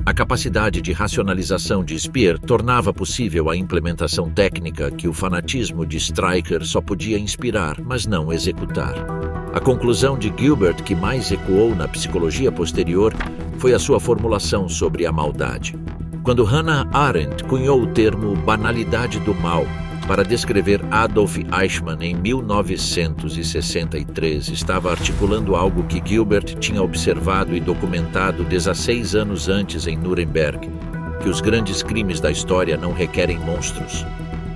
A capacidade de racionalização de Speer tornava possível a implementação técnica que o fanatismo de Streicher só podia inspirar, mas não executar. A conclusão de Gilbert que mais ecoou na psicologia posterior foi a sua formulação sobre a maldade. Quando Hannah Arendt cunhou o termo banalidade do mal para descrever Adolf Eichmann em 1963, estava articulando algo que Gilbert tinha observado e documentado 16 anos antes em Nuremberg, que os grandes crimes da história não requerem monstros.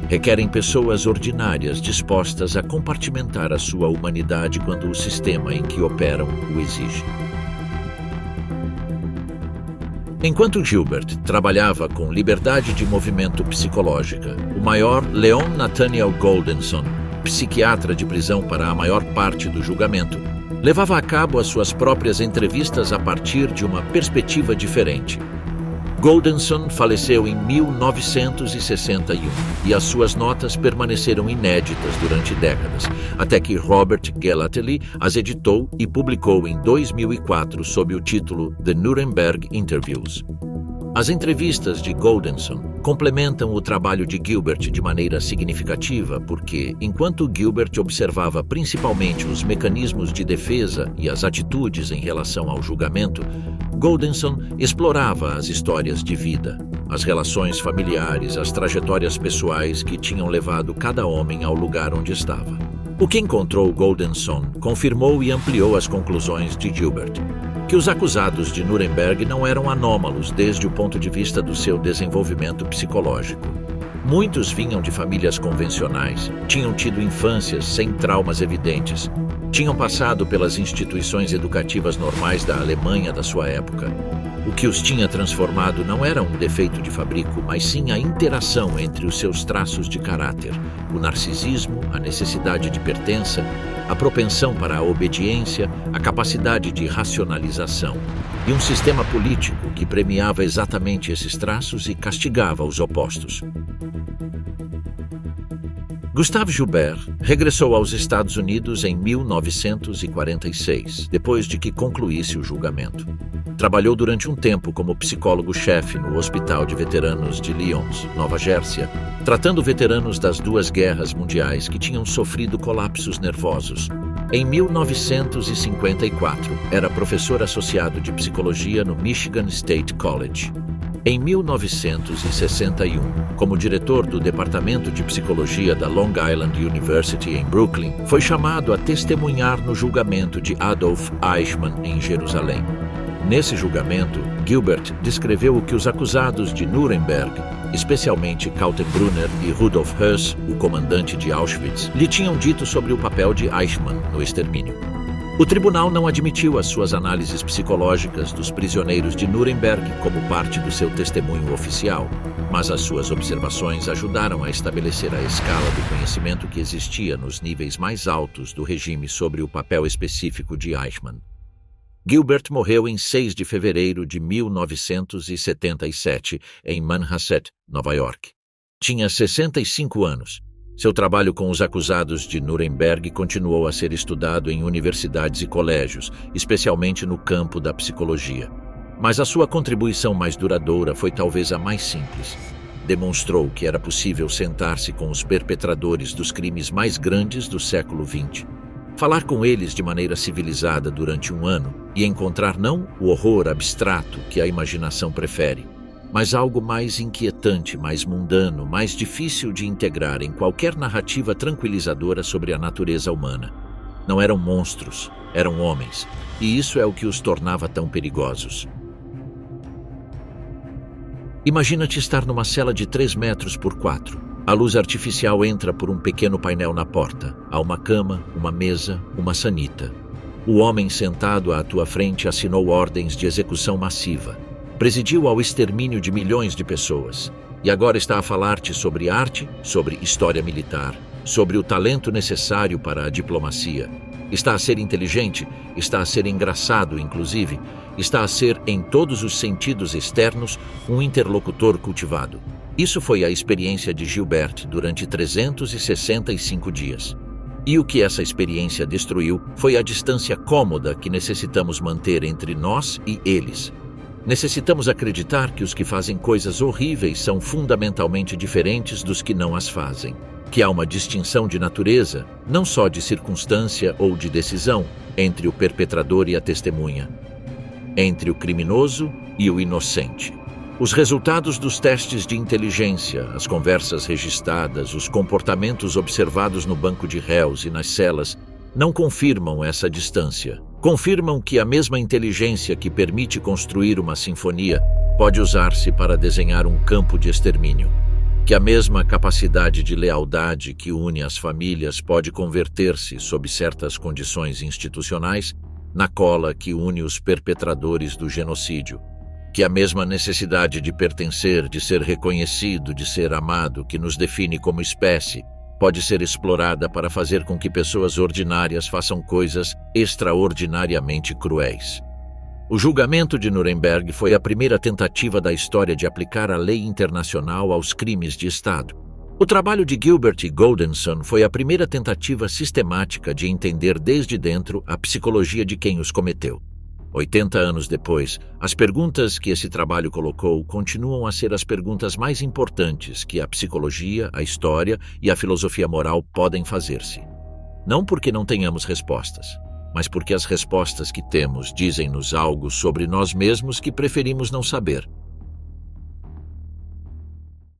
Requerem pessoas ordinárias dispostas a compartimentar a sua humanidade quando o sistema em que operam o exige. Enquanto Gilbert trabalhava com liberdade de movimento psicológica, o maior Leon Nathaniel Goldenson, psiquiatra de prisão para a maior parte do julgamento, levava a cabo as suas próprias entrevistas a partir de uma perspectiva diferente. Goldenson faleceu em 1961 e as suas notas permaneceram inéditas durante décadas, até que Robert Gellatley as editou e publicou em 2004 sob o título The Nuremberg Interviews. As entrevistas de Goldenson complementam o trabalho de Gilbert de maneira significativa porque, enquanto Gilbert observava principalmente os mecanismos de defesa e as atitudes em relação ao julgamento, Goldenson explorava as histórias de vida, as relações familiares, as trajetórias pessoais que tinham levado cada homem ao lugar onde estava. O que encontrou Goldenson confirmou e ampliou as conclusões de Gilbert, que os acusados de Nuremberg não eram anômalos desde o ponto de vista do seu desenvolvimento psicológico. Muitos vinham de famílias convencionais, tinham tido infâncias sem traumas evidentes, tinham passado pelas instituições educativas normais da Alemanha da sua época. O que os tinha transformado não era um defeito de fabrico, mas sim a interação entre os seus traços de caráter, o narcisismo, a necessidade de pertença, a propensão para a obediência, a capacidade de racionalização, e um sistema político que premiava exatamente esses traços e castigava os opostos. Gustave Joubert regressou aos Estados Unidos em 1946, depois de que concluísse o julgamento. Trabalhou durante um tempo como psicólogo-chefe no Hospital de Veteranos de Lyons, Nova Jersey, tratando veteranos das duas guerras mundiais que tinham sofrido colapsos nervosos. Em 1954, era professor associado de psicologia no Michigan State College. Em 1961, como diretor do Departamento de Psicologia da Long Island University em Brooklyn, foi chamado a testemunhar no julgamento de Adolf Eichmann em Jerusalém. Nesse julgamento, Gilbert descreveu o que os acusados de Nuremberg, especialmente Kaltenbrunner e Rudolf Höss, o comandante de Auschwitz, lhe tinham dito sobre o papel de Eichmann no extermínio. O tribunal não admitiu as suas análises psicológicas dos prisioneiros de Nuremberg como parte do seu testemunho oficial, mas as suas observações ajudaram a estabelecer a escala do conhecimento que existia nos níveis mais altos do regime sobre o papel específico de Eichmann. Gilbert morreu em 6 de fevereiro de 1977, em Manhasset, Nova York. Tinha 65 anos. Seu trabalho com os acusados de Nuremberg continuou a ser estudado em universidades e colégios, especialmente no campo da psicologia. Mas a sua contribuição mais duradoura foi talvez a mais simples. Demonstrou que era possível sentar-se com os perpetradores dos crimes mais grandes do século XX, falar com eles de maneira civilizada durante um ano e encontrar não o horror abstrato que a imaginação prefere, mas algo mais inquietante, mais mundano, mais difícil de integrar em qualquer narrativa tranquilizadora sobre a natureza humana. Não eram monstros, eram homens, e isso é o que os tornava tão perigosos. Imagina-te estar numa cela de 3 metros por 4. A luz artificial entra por um pequeno painel na porta. Há uma cama, uma mesa, uma sanita. O homem sentado à tua frente assinou ordens de execução massiva. Presidiu ao extermínio de milhões de pessoas. E agora está a falar-te sobre arte, sobre história militar, sobre o talento necessário para a diplomacia. Está a ser inteligente, está a ser engraçado, inclusive, está a ser, em todos os sentidos externos, um interlocutor cultivado. Isso foi a experiência de Gilbert durante 365 dias. E o que essa experiência destruiu foi a distância cômoda que necessitamos manter entre nós e eles. Necessitamos acreditar que os que fazem coisas horríveis são fundamentalmente diferentes dos que não as fazem. Que há uma distinção de natureza, não só de circunstância ou de decisão, entre o perpetrador e a testemunha, entre o criminoso e o inocente. Os resultados dos testes de inteligência, as conversas registradas, os comportamentos observados no banco de réus e nas celas, não confirmam essa distância. Confirmam que a mesma inteligência que permite construir uma sinfonia pode usar-se para desenhar um campo de extermínio. Que a mesma capacidade de lealdade que une as famílias pode converter-se, sob certas condições institucionais, na cola que une os perpetradores do genocídio. Que a mesma necessidade de pertencer, de ser reconhecido, de ser amado, que nos define como espécie, pode ser explorada para fazer com que pessoas ordinárias façam coisas extraordinariamente cruéis. O julgamento de Nuremberg foi a primeira tentativa da história de aplicar a lei internacional aos crimes de Estado. O trabalho de Gilbert e Goldenson foi a primeira tentativa sistemática de entender desde dentro a psicologia de quem os cometeu. 80 anos depois, as perguntas que esse trabalho colocou continuam a ser as perguntas mais importantes que a psicologia, a história e a filosofia moral podem fazer-se. Não porque não tenhamos respostas, mas porque as respostas que temos dizem-nos algo sobre nós mesmos que preferimos não saber.